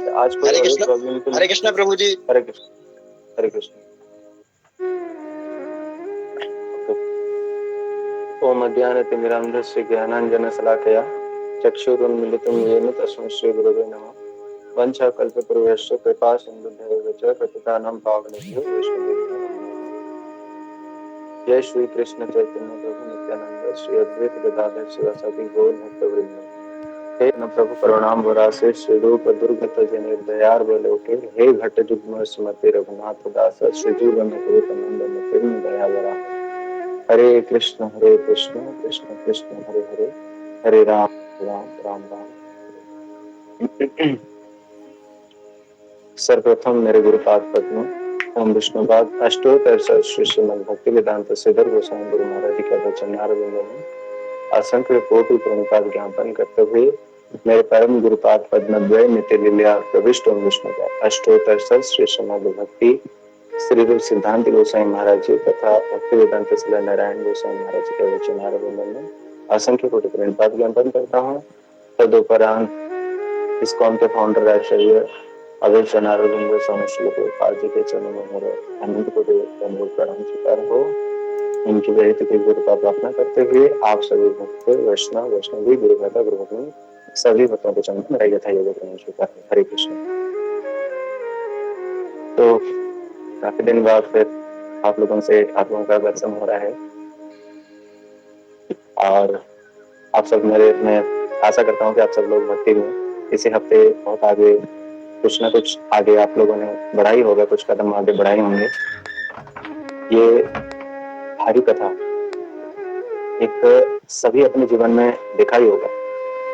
आज कोई हरे audio Krishna. Problem तो हरे नहीं? कृष्ण प्रभु जी। हरे कृष्ण। हरे कृष्ण। ओम अज्ञानतिमिरान्धस्य ज्ञानाञ्जनशलाकया चक्षुरुन्मीलितं येन तस्मै श्रीगुरवे नमः। वंशाकल्पतरुभ्यश्च कृपा सिन्धुभ्यैव च पतितानां पावनेभ्यो वैष्णवेभ्यो नमो नमः। जय श्री कृष्ण चैतन्य प्रभु नित्यानंद श्री अद्वैत गदाधर शिवासादि गौर भक्तवृंद। हे न प्रभु करुणाम्बुरासे श्री रूप दुर्गत जनिर्दयार बलोके हे घट जुग्म सुमति रघुनाथ दास श्री जीवन कुरुत नंदन तिरुन दयावरा। हरे कृष्ण कृष्ण कृष्ण हरे हरे हरे राम राम राम राम। सर्वप्रथम मेरे गुरुपाद पद्म ओम विष्णुपाद अष्टोत्तर श्री श्रीमद् भक्ति वेदांत श्रीधर गोस्वामी गुरु महाराज जी का वचन में असंख्य कोटि प्रणिपात ज्ञापन करते हुए मेरे परम गुरुपाद पद्मद्वय नित्य लीला प्रविष्ट ओम विष्णुपाद अष्टोत्तर श्री श्रीमद् भक्ति श्री रूप सिद्धांत गोस्वामी महाराज जी तथा भक्ति वेदांत श्री नारायण गोस्वामी महाराज जी के वचनार में असंख्य कोटि प्रणिपात ज्ञापन करता हूँ। तदुपरांत इस्कॉन के फाउंडर आचार्य अभी जनार्दन स्वामी श्री प्रभुपाद जी के चरणों में मेरे अनंत कोटि दंडवत प्रणाम स्वीकार हो। इनकी बेहद की गुरु का प्रार्थना करते हुए आप सभी भक्त वैष्णव वैष्णवी गुरु भक्ता गुरु भक्ति सभी भक्तों के चरणों में मेरा यथा योग्य प्रणाम स्वीकार है। हरे कृष्ण। तो काफी दिन बाद फिर आप लोगों का दर्शन हो रहा है और आप सब मैं आशा करता हूँ कि आप सब लोग भक्ति में इसी हफ्ते बहुत आगे कुछ ना कुछ आगे आप लोगों ने बढ़ाई होगा, कुछ कदम आगे बढ़ाए होंगे। ये हरि कथा एक सभी अपने जीवन में देखा ही होगा।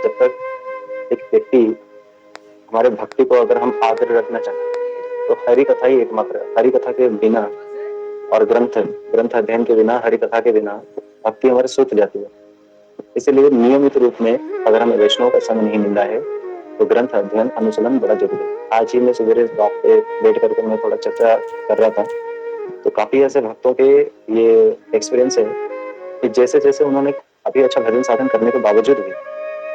जब तक एक व्यक्ति हमारे भक्ति को अगर हम आदर रखना चाहें तो हरि कथा ही एकमात्र। हरि कथा के बिना और ग्रंथ अध्ययन के बिना, हरि कथा के बिना भक्ति हमारे सूख जाती है। इसलिए नियमित रूप में अगर हमें वैष्णव का संग नहीं मिल रहा है तो ग्रंथ अध्ययन अनुशीलन बड़ा जरूरी है। आज ही मैं सवेरे इस बात पे बैठ करके मैं थोड़ा चर्चा कर रहा था तो काफी ऐसे भक्तों के ये एक्सपीरियंस है कि जैसे जैसे उन्होंने काफी अच्छा भजन साधन करने के बावजूद भी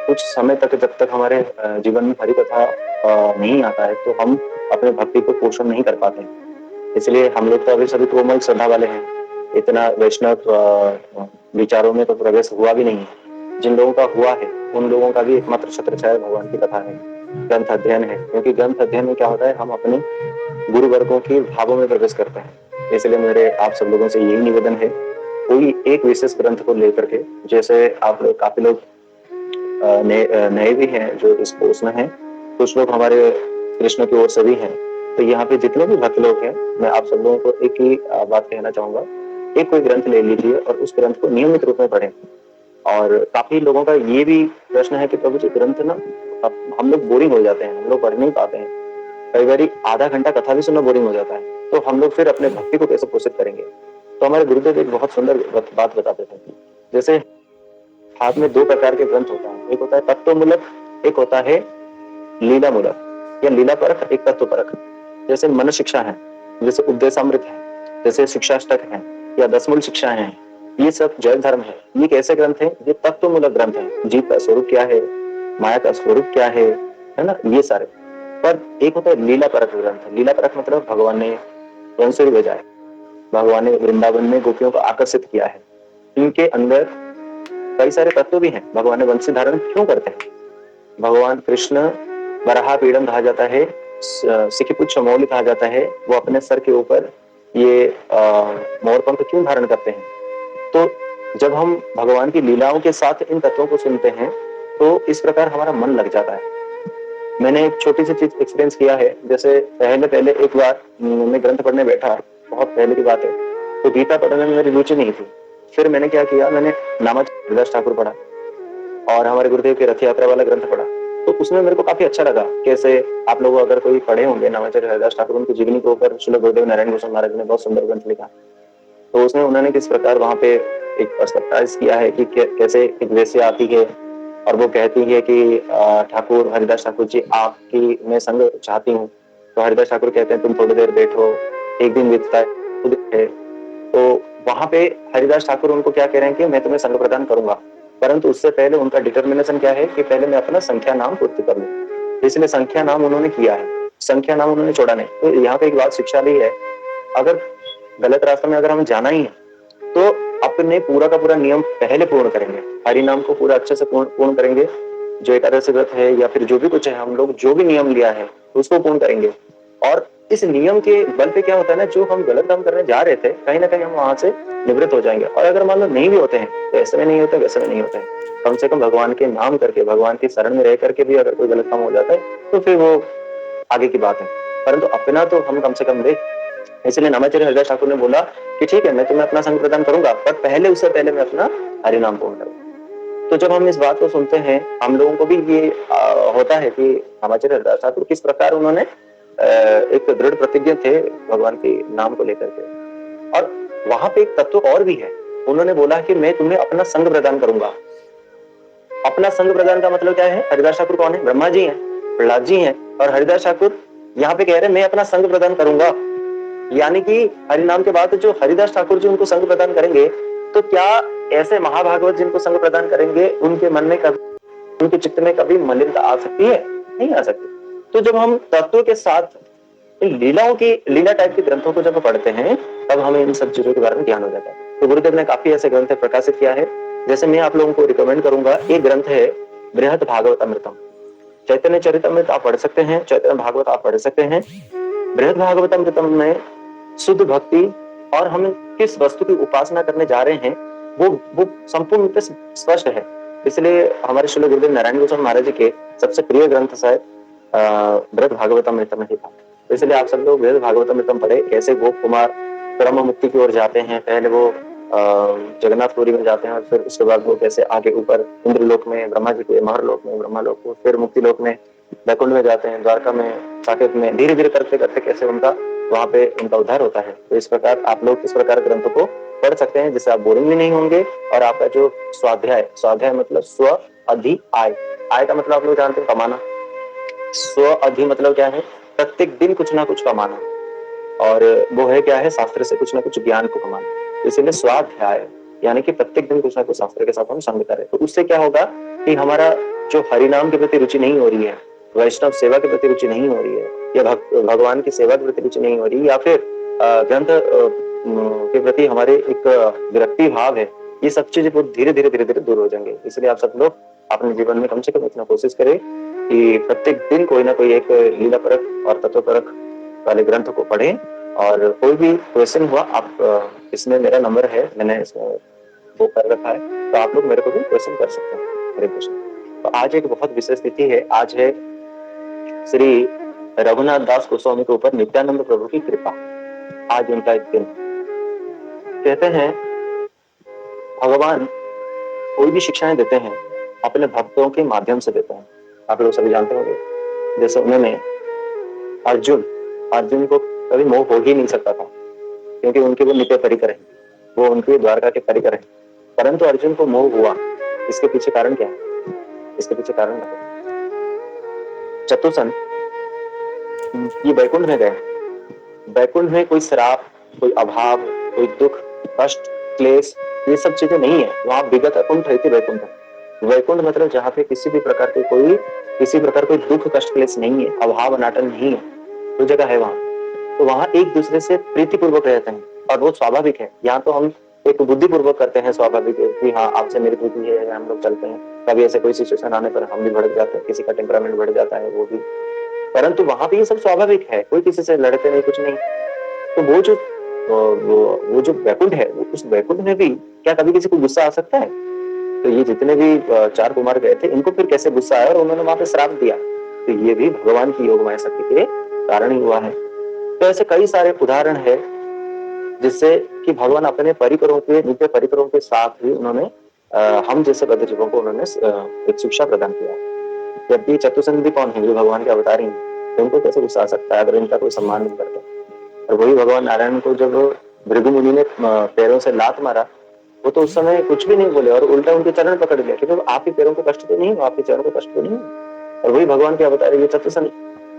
कुछ समय तक जब तक हमारे जीवन में हरि कथा नहीं आता है तो हम अपने भक्ति को पोषण नहीं कर पाते। इसलिए हम लोग तो अभी सभी कोमल श्रद्धा वाले हैं, इतना वैष्णव विचारों में तो प्रवेश हुआ भी नहीं है। जिन लोगों का हुआ है उन लोगों का भी एकमात्र छत्रछाया भगवान की कथा है, ग्रंथ अध्ययन है। क्योंकि ग्रंथ अध्ययन में क्या होता है, हम अपने गुरु वर्गों के भावों में प्रवेश करते हैं। इसलिए मेरे आप सब लोगों से यही निवेदन है, कोई एक विशेष ग्रंथ को लेकर के, जैसे आप लोग काफी लोग नए भी हैं जो इस कोर्स में हैं, कुछ लोग हमारे कृष्ण की ओर से भी हैं। तो यहाँ पे जितने भी भक्त लोग हैं, मैं आप सब लोगों को एक ही बात कहना चाहूंगा, एक कोई ग्रंथ ले लीजिए और उस ग्रंथ को नियमित रूप में पढ़ें। और काफी लोगों का ये भी प्रश्न है कि प्रभु जी ग्रंथ ना हम लोग बोरिंग हो जाते हैं, हम लोग पढ़ नहीं पाते हैं, कई बार आधा घंटा कथा भी सुनना बोरिंग हो जाता है, तो हम लोग फिर अपने भक्ति को कैसे पोषित करेंगे। तो हमारे गुरुदेव एक बहुत सुंदर बात बताते थे, जैसे हाथ में दो प्रकार के ग्रंथ होता है, एक होता है तत्वमूलक, एक होता है लीला मूलक या लीला परक, एक तत्व परक। जैसे मन शिक्षा है, जैसे उपदेशामृत है, जैसे शिक्षाष्टक है या दसमूल शिक्षा है, ये सब जैन धर्म है। ये कैसे ग्रंथ है? ये तत्वमूलक ग्रंथ है। जीव का स्वरूप क्या है, माया का स्वरूप क्या है ना, ये सारे। पर एक होता है लीला परक ग्रंथ। लीला परक मतलब भगवान ने वंशुरी भेजा है, भगवान ने वृंदावन में गोपियों को आकर्षित किया है, इनके अंदर कई सारे तत्व भी हैं। भगवान ने वंश धारण क्यों करते हैं? भगवान कृष्ण वराह पीड़न कहा जाता है, सिखिपुच्छ मौली कहा जाता है, वो अपने सर के ऊपर ये मोर पंख क्यों धारण करते हैं? तो जब हम भगवान की लीलाओं के साथ इन तत्वों को सुनते हैं तो इस प्रकार हमारा मन लग जाता है। मैंने एक छोटी सी चीज एक्सपीरियंस किया है। जैसे पहले एक बार मैं ग्रंथ पढ़ने बैठा, बहुत पहले की बात है, तो गीता पढ़ने में मेरी रुचि नहीं थी। फिर मैंने क्या किया, मैंने नामाचार्य हरिदास ठाकुर पढ़ा और हमारे गुरुदेव के रथ यात्रा वाला ग्रंथ पढ़ा। तो उसमें मेरे को काफी अच्छा लगा। कैसे आप लोग अगर कोई पढ़े होंगे नामाचार्य हरिदास ठाकुर, उनकी जीवनी के ऊपर श्रील गुरुदेव नारायण गोस्वामी महाराज ने बहुत सुंदर ग्रंथ लिखा। तो उसमें उन्होंने किस प्रकार वहां पे एक पर्सपेक्टाइज किया है कि कैसे एक वेश्य आती है और वो कहती है कि ठाकुर हरिदास ठाकुर जी आपकी मैं संग चाहती हूँ। तो हरिदास ठाकुर कहते हैं तुम थोड़ी देर बैठो, एक दिन बीतता है। तो वहां पे हरिदास ठाकुर उनको क्या कह रहे हैं कि मैं तुम्हें संग प्रदान करूंगा, परंतु उससे पहले उनका डिटर्मिनेशन क्या है कि पहले मैं अपना संख्या नाम पूर्ति कर लूं। इसलिए संख्या नाम उन्होंने किया है, संख्या नाम उन्होंने छोड़ा नहीं। तो यहाँ पे एक बात शिक्षा ली है, अगर गलत रास्ते में अगर हमें जाना ही है तो अपने पूरा का पूरा नियम पहले पूर्ण करेंगे, हरि नाम को पूरा अच्छे से पूर्ण करेंगे, जो एकादशी व्रत है या फिर जो भी कुछ है, हम लोग जो भी नियम लिया है उसको पूर्ण करेंगे। और इस नियम के बल पे क्या होता है ना, जो हम गलत काम करने जा रहे थे कहीं ना कहीं हम वहां से निवृत्त हो जाएंगे। और अगर मान लो नहीं भी होते हैं तो ऐसे में नहीं होते, वैसे में नहीं होते हैं, कम से कम भगवान के नाम करके, भगवान की शरण में रह करके भी अगर कोई गलत काम हो जाता है तो फिर वो आगे की बात है, परंतु अपना तो हम कम से कम दे। इसलिए नामाचार्य हरिदास ठाकुर ने बोला कि ठीक है, मैं तुम्हें अपना संग प्रदान करूंगा, पर पहले उससे पहले मैं अपना हरि नाम पूर्ण करूंगा। तो जब हम इस बात को सुनते हैं, हम लोगों को भी ये होता है कि नामाचार्य हरिदास ठाकुर किस प्रकार उन्होंने एक दृढ़ प्रतिज्ञ थे भगवान के नाम को लेकर के। और वहां पे एक तत्व और भी है, उन्होंने बोला कि मैं तुम्हें अपना संग प्रदान करूंगा। अपना संग प्रदान का मतलब क्या है? हरिदास ठाकुर कौन है? ब्रह्मा जी हैं, प्रहलाद जी हैं, और हरिदास ठाकुर यहाँ पे कह रहे हैं मैं अपना संग प्रदान करूंगा। यानी कि हरि नाम के बाद जो हरिदास ठाकुर जी उनको संग प्रदान करेंगे, तो क्या ऐसे महाभागवत जिनको संग प्रदान करेंगे उनके मन में कभी, उनके चित्त में कभी मलिनता आ सकती है? नहीं आ सकती। तो जब हम तत्व के साथ इन लीलाओं की, लीला टाइप के ग्रंथों को जब पढ़ते हैं, तब हमें इन सब चीजों के बारे में ज्ञान हो जाता है। तो गुरुदेव ने काफी ऐसे ग्रंथ प्रकाशित किया है, जैसे मैं आप लोगों को रिकमेंड करूंगा, एक ग्रंथ है बृहत भागवतामृतम। चैतन्य चरितमृत आप पढ़ सकते हैं, चैतन्य भागवत आप पढ़ सकते हैं। बृहत भागवतामृतम में शुद्ध भक्ति और हम किस वस्तु की उपासना करने जा रहे हैं वो संपूर्ण रूप से स्पष्ट है। इसलिए हमारे श्री गुरुदेव नारायण गोस्वामी महाराज जी के सबसे प्रिय ग्रंथ शायद बृहत भागवतामृतम ही था। इसलिए आप सब लोग बृहत भागवतामृतम पढ़े, कैसे गोप कुमार ब्रह्म मुक्ति की ओर जाते हैं। पहले वो जगन्नाथपुरी में जाते हैं और फिर उसके बाद वो कैसे आगे ऊपर इंद्रलोक में ब्रह्मा जी के, महरलोक में ब्रह्मा लोक को, फिर मुक्ति लोक में वैकुंठ में जाते हैं, द्वारका में, साकेत में, धीरे धीरे करते करते कैसे उनका वहां पे उनका उद्धार होता है। तो इस प्रकार आप लोग इस प्रकार ग्रंथों को पढ़ सकते हैं, जिससे आप बोरिंग भी नहीं होंगे। और आपका जो स्वाध्याय, स्वाध्याय मतलब स्व अधि आय, आय का मतलब आप लोग जानते हैं कमाना, स्व अधि मतलब क्या है? प्रत्येक दिन कुछ ना कुछ कमाना, और वो है क्या है? शास्त्र से कुछ ना कुछ ज्ञान को कमाना। इसीलिए स्वाध्याय यानी कि प्रत्येक दिन कुछ ना कुछ शास्त्र के साथ हम संग करें। तो उससे क्या होगा कि हमारा जो हरिनाम के प्रति रुचि नहीं हो रही है, वैष्णव सेवा के प्रति रुचि नहीं हो रही है, या भगवान की सेवा के प्रति रुचि नहीं हो रही, या फिर ग्रंथ के प्रति हमारे एक विरक्ति भाव है, ये सब चीजें धीरे धीरे धीरे धीरे दूर हो जाएंगे। इसलिए आप सब लोग अपने जीवन में कम से कम इतना कोशिश करें कि प्रत्येक दिन कोई ना कोई एक लीला परक और तत्व परक वाले ग्रंथ को पढ़ें। और कोई भी क्वेश्चन हुआ, आप इसमें मेरा नंबर है, मैंने इसमें वो कर रखा है, तो आप लोग मेरे को भी क्वेश्चन कर सकते हैं। हरे कृष्ण। तो आज एक बहुत विशेष तिथि है, आज है श्री रघुनाथ दास गोस्वामी के ऊपर नित्यानंद प्रभु की कृपा। आज उनका एक दिन। कहते हैं भगवान कोई भी शिक्षाएं देते हैं अपने भक्तों के माध्यम से देते हैं। आप लोग सभी जानते होंगे, जैसे उन्होंने अर्जुन को कभी मोह हो ही नहीं सकता था, क्योंकि उनके वो नित्य परिकर है, वो उनके द्वारका के परिकर है। परंतु अर्जुन को मोह हुआ, इसके पीछे कारण क्या है? इसके पीछे कारण क्या है? चतुसन ये बैकुंठ में गए, बैकुंठ में कोई श्राप, कोई अभाव, कोई दुख, कष्ट, क्लेश, ये सब चीजें नहीं है। वहां विगत कुंठ रहती वैकुंठ। वैकुंठ मतलब जहाँ पे किसी भी प्रकार के किसी प्रकार कोई दुख, कष्ट, क्लेश नहीं है, अभाव अनाटन नहीं है, वो जगह है वहां। तो वहां एक दूसरे से प्रीति पूर्वक रहते हैं, और वो स्वाभाविक है। यहाँ तो हम एक बुद्धि पूर्वक करते हैं, स्वाभाविक है कि हाँ आपसे मेरी प्रीति है, हम लोग चलते हैं। कभी ऐसे कोई सिचुएशन आने पर हम भी भड़क जाते हैं, किसी का टेम्परामेंट बढ़ जाता है, वो भी। परंतु वहां पे ये सब स्वाभाविक है, कोई किसी से लड़ते नहीं, कुछ नहीं। तो वो जो वैकुंठ है, उस वैकुंठ में भी क्या कभी किसी को गुस्सा आ सकता है? तो ये जितने भी 4 कुमार गए थे, इनको फिर कैसे गुस्सा आया और उन्होंने वहां पे श्राप दिया? तो ये भी भगवान की योग माया शक्ति के कारण ही हुआ है। तो ऐसे कई सारे उदाहरण है, जिससे कि भगवान अपने परिकरों के, नित्य परिकरों के साथ ही उन्होंने हम जैसे बद्ध जीवों को उन्होंने एक शिक्षा प्रदान किया। जबकि चतुसंधि कौन है? जो भगवान के अवतार ही है, तो उनको कैसे गुस्सा आ सकता है अगर इनका कोई सम्मान नहीं करता? और वही भगवान नारायण को जब भृगु मुनि ने पैरों से लात मारा, वो तो उस समय कुछ भी नहीं बोले और उल्टा उनके चरण पकड़ लिया, क्योंकि आपके पैरों को कष्ट तो नहीं हो, आपके चरणों को कष्ट तो नहीं हो। और वही भगवान के अवतार ये चतुसन,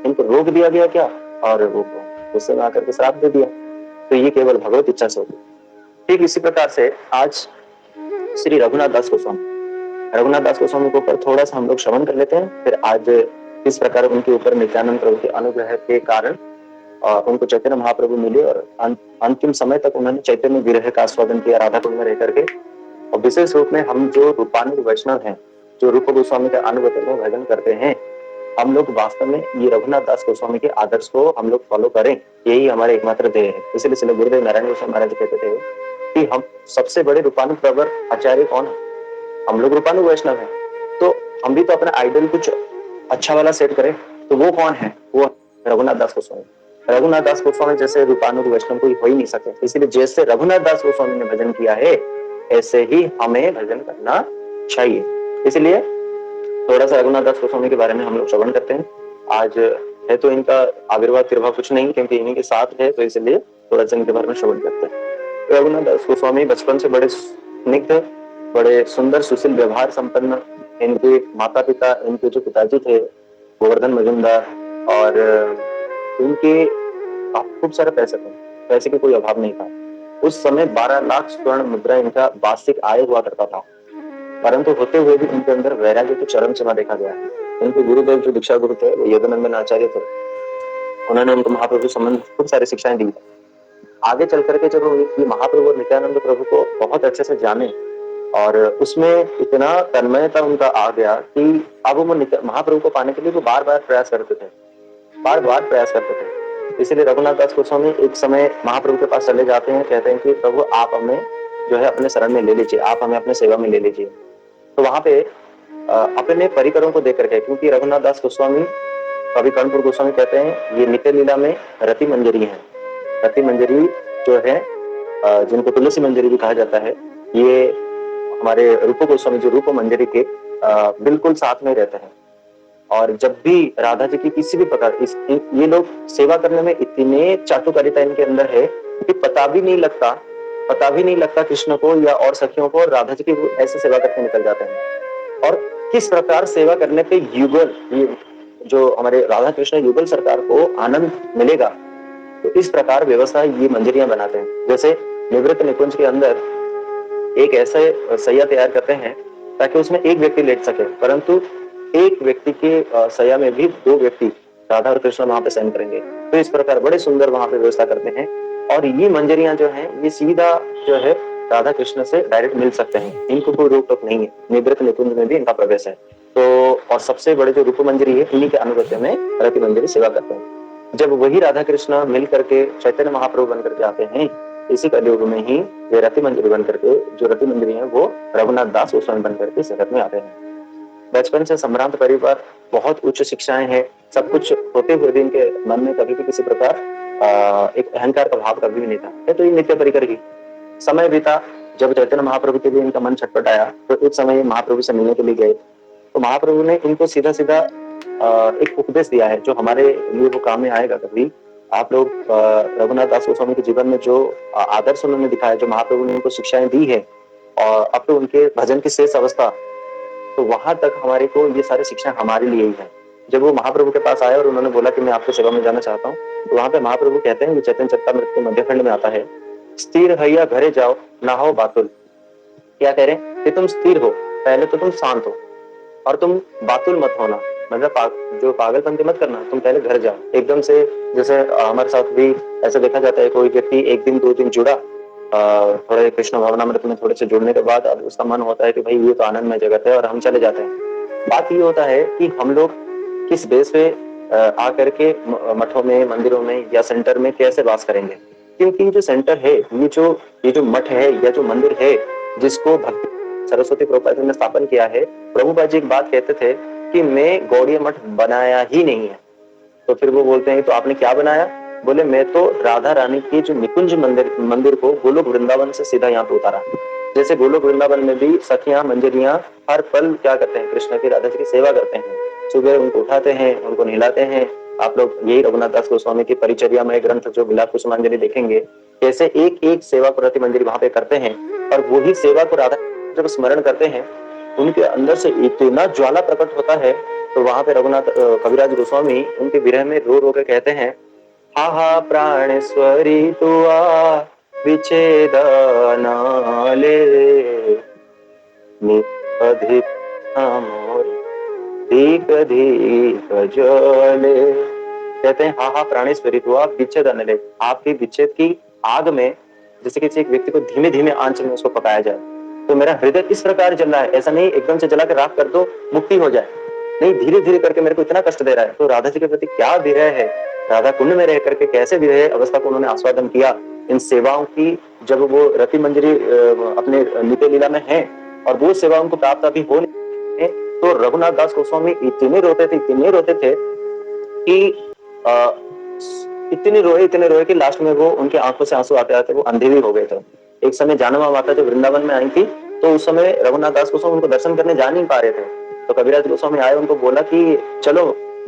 इनको रोक दिया गया क्या, और वो गुस्से में आकर के श्राप दे दिया। तो ये केवल भगवत इच्छा से होगी। ठीक इसी प्रकार से आज श्री रघुनाथ दास गोस्वामी के ऊपर थोड़ा सा हम लोग श्रवण कर लेते हैं। फिर आज किस प्रकार उनके ऊपर नित्यानंद प्रभु के अनुग्रह के कारण उनको चैतन्य महाप्रभु मिले और अंतिम समय तक उन्होंने चैतन्य विरह का आस्वादन किया राधा कुंड में रह करके। और विशेष रूप में हम जो रूपानुग वैष्णव हैं, जो रूप गोस्वामी के अनुगत में भजन करते हैं, हम लोग वास्तव में ये रघुनाथ दास गोस्वामी के आदर्श को हम लोग फॉलो करें, यही हमारे एकमात्र ध्येय है। इसलिए श्रील गुरुदेव नारायण गोस्वामी महाराज कहते थे कि हम सबसे बड़े रूपानुग प्रवर आचार्य कौन है? हम लोग रूपानुग वैष्णव हैं, तो हम भी तो अपना आइडल कुछ अच्छा वाला सेट करें। तो वो कौन है? वो रघुनाथ दास गोस्वामी। रघुनाथ दास गोस्वामी जैसे रूपानुग वैष्णव कोई हो ही नहीं सके। इसलिए जैसे रघुनाथ दास गोस्वामी ने भजन किया है, ऐसे ही हमें भजन करना चाहिए। इसलिए थोड़ा सा रघुनाथ दास गोस्वामी के बारे में हम लोग श्रवण करते हैं। आज है तो इनका आविर्भाव तिर्भाव कुछ नहीं, क्योंकि इन्हीं के साथ है, तो इसलिए थोड़ा सा इनके बारे में श्रवण करते हैं। रघुनाथ दास गोस्वामी बचपन से बड़े स्निग्ध, बड़े सुंदर, सुशील, व्यवहार संपन्न। इनके माता पिता, इनके जो पिताजी थे गोवर्धन मजुमदार, और इनके खूब सारे पैसे थे, पैसे की कोई अभाव नहीं था। उस समय 12 लाख स्वर्ण मुद्रा इनका वार्षिक आय हुआ करता था, परंतु होते हुए भी इनके अंदर वैराग्य की चरम सीमा देखा गया। इनके गुरुदेव जो दीक्षा गुरु थे वो यदुनंदन आचार्य थे। उन्होंने उनको महाप्रभु संबंध खूब सारी शिक्षाएं दी। आगे चल करके जब ये महाप्रभु और नित्यानंद प्रभु को बहुत अच्छे से जाने और उसमें इतना तन्मयता उनका आ गया कि अब वो महाप्रभु को पाने के लिए वो बार बार प्रयास करते थे, बार बार प्रयास करते थे। इसीलिए रघुनाथ दास गोस्वामी एक समय महाप्रभु के पास चले जाते हैं, कहते हैं कि प्रभु आप हमें जो है अपने शरण में ले लीजिए, आप हमें अपने सेवा में ले लीजिए। तो वहां पे अपने परिकरों को देख करके, क्योंकि रघुनाथ दास गोस्वामी, कवि कर्णपुर गोस्वामी कहते हैं ये नित्य लीला में रति मंजरी है। रति मंजरी जो है, जिनको तुलसी मंजरी भी कहा जाता है, ये हमारे रूप गोस्वामी जो रूप मंजरी के बिल्कुल साथ में रहते हैं। और जब भी राधा जी की किसी भी प्रकार ये लोग सेवा करने में इतने चाटुकारिता इनके अंदर है कि पता भी नहीं लगता कृष्ण को या और सखियों को, राधा जी की ऐसे सेवा करके निकल जाते हैं। और किस प्रकार सेवा करने पे युगल, ये जो हमारे राधा कृष्ण युगल सरकार को आनंद मिलेगा, तो इस प्रकार व्यवस्था ये मंजरियां बनाते हैं। जैसे निवृत्त निकुंज के अंदर एक ऐसे सैया तैयार करते हैं ताकि उसमें एक व्यक्ति लेट सके, परंतु एक व्यक्ति के सैया में भी 2 व्यक्ति राधा और कृष्ण वहां पे शयन करेंगे। तो इस प्रकार बड़े सुंदर वहां पे व्यवस्था करते हैं। और ये मंजरियां जो हैं, ये सीधा जो है राधा कृष्ण से डायरेक्ट मिल सकते हैं, इनको कोई रोक टोक नहीं है। निवृत्त निकुंज में भी इनका प्रवेश है। तो और सबसे बड़े जो रूप मंजरी है, इन्हीं के अनुगत्य में रति मंजरी सेवा करते हैं। जब वही राधा कृष्ण मिल करके चैतन्य महाप्रभु बन करके आते हैं, इसी कलयुग में ही ये रति मंजरी बन करके, जो रति मंजरी है वो रघुनाथ दास गोस्वामी बन करके जगत में आते हैं। बचपन से सम्भ्रांत परिवार, बहुत उच्च शिक्षाएं हैं, सब कुछ होते हुए भी इनके मन में कभी भी किसी प्रकार एक अहंकार का भाव कभी भी नहीं था। है तो ये नित्य परिकर ही समय बीता। जब चैतन्य महाप्रभु के लिए इनका मन छटपटाया, तो एक समय महाप्रभु से मिलने के लिए गए, तो महाप्रभु ने इनको सीधा सीधा एक उपदेश दिया है जो हमारे लिए वो काम में आएगा कभी। आप लोग रघुनाथ दास गोस्वामी के जीवन में जो आदर्श उन्होंने दिखाया, जो महाप्रभु ने उनको शिक्षाएं दी है, और अब तो उनके भजन की शेष अवस्था, तो वहां तक हमारे को ये सारी शिक्षा हमारे लिए ही है। जब वो महाप्रभु के पास आए और उन्होंने बोला कि मैं आपकी सेवा में जाना चाहता हूँ, तो वहां पे महाप्रभु कहते हैं, चैतन्य चरितामृत के मध्य खंड में आता है, स्थिर हैया घरे जाओ ना हो बातुल। क्या कह रहे हैं कि तुम स्थिर हो, पहले तो तुम शांत हो, और तुम बातुल मत होना, मतलब जो पागलपंती मत करना, तुम पहले घर जाओ एकदम से। जैसे हमारे साथ भी ऐसा देखा जाता है, कोई व्यक्ति 1 दिन 2 दिन जुड़ा थोड़े कृष्ण भावनामृत में थोड़े से जुड़ने के बाद, अब उसका मन होता है कि भाई ये तो आनंदमय जगत है और हम चले जाते हैं। बात ये होता है कि हम लोग किस बेस पे आकर के मठों में, मंदिरों में या सेंटर में कैसे वास करेंगे। क्योंकि जो सेंटर है, ये जो मठ है या जो मंदिर है, जिसको भक्ति सरस्वती प्रभुपाद जी ने स्थापन किया है, प्रभुपाद जी एक बात कहते थे कि मैं गौड़ीय मठ बनाया ही नहीं है। तो फिर वो बोलते हैं तो आपने क्या बनाया? बोले मैं तो राधा रानी की जो निकुंज मंदिर को गोलोक वृंदावन से सीधा यहाँ पे उतारा। जैसे गोलोक वृंदावन में भी सखियां मंजरियां हर पल क्या करते हैं, कृष्ण की, राधा जी की सेवा करते हैं। सुबह उनको उठाते हैं, उनको नहलाते हैं। आप लोग यही रघुनाथ दास गोस्वामी की परिचर्या में ग्रंथ जो विलाप कुसुमांजलि देखेंगे, कैसे एक एक सेवा को रति मंजरी वहां पे करते हैं। और वही सेवा को राधा जब स्मरण करते हैं, उनके अंदर से इतना ज्वाला प्रकट होता है। तो वहां पे रघुनाथ कविराज गोस्वामी उनके विरह में रो रो के कहते हैं, हा हा प्राणेश्वरी तुआ विच्छेद नाले अधिक मोर धीक धीक ज्वले। कहते हैं, हाँ हाँ प्राणेश्वरी तू आप विच्छेद अनले, आपकी विच्छेद की आग में जैसे किसी एक व्यक्ति को धीमे धीमे आंच में उसको पकाया जाए, तो मेरा हृदय इस प्रकार जल रहा है। ऐसा नहीं एकदम से जला के राख कर दो मुक्ति हो जाए, नहीं धीरे धीरे करके मेरे को इतना कष्ट दे रहा है। तो राधा जी के प्रति क्या विरह है, राधा कुंड में रह करके कैसे विरह अवस्था को उन्होंने आस्वादन किया इन सेवाओं की। जब वो रति मंजरी अपने नित्य लीला में है और वो सेवा उनको प्राप्त अभी हो नहीं, तो रघुनाथ दास गोस्वामी इतने रोते थे कि इतने रोए कि लास्ट में वो उनके आंखों से आंसू आते आते वो अंधे भी हो गए थे। एक समय जानवा माता जब वृंदावन में आई थी, तो उस समय रघुनाथ दास गोस्वामी उनको दर्शन करने जा नहीं पा रहे थे। तो कबीराज गोस्वामी आए, उनको बोला कि चलो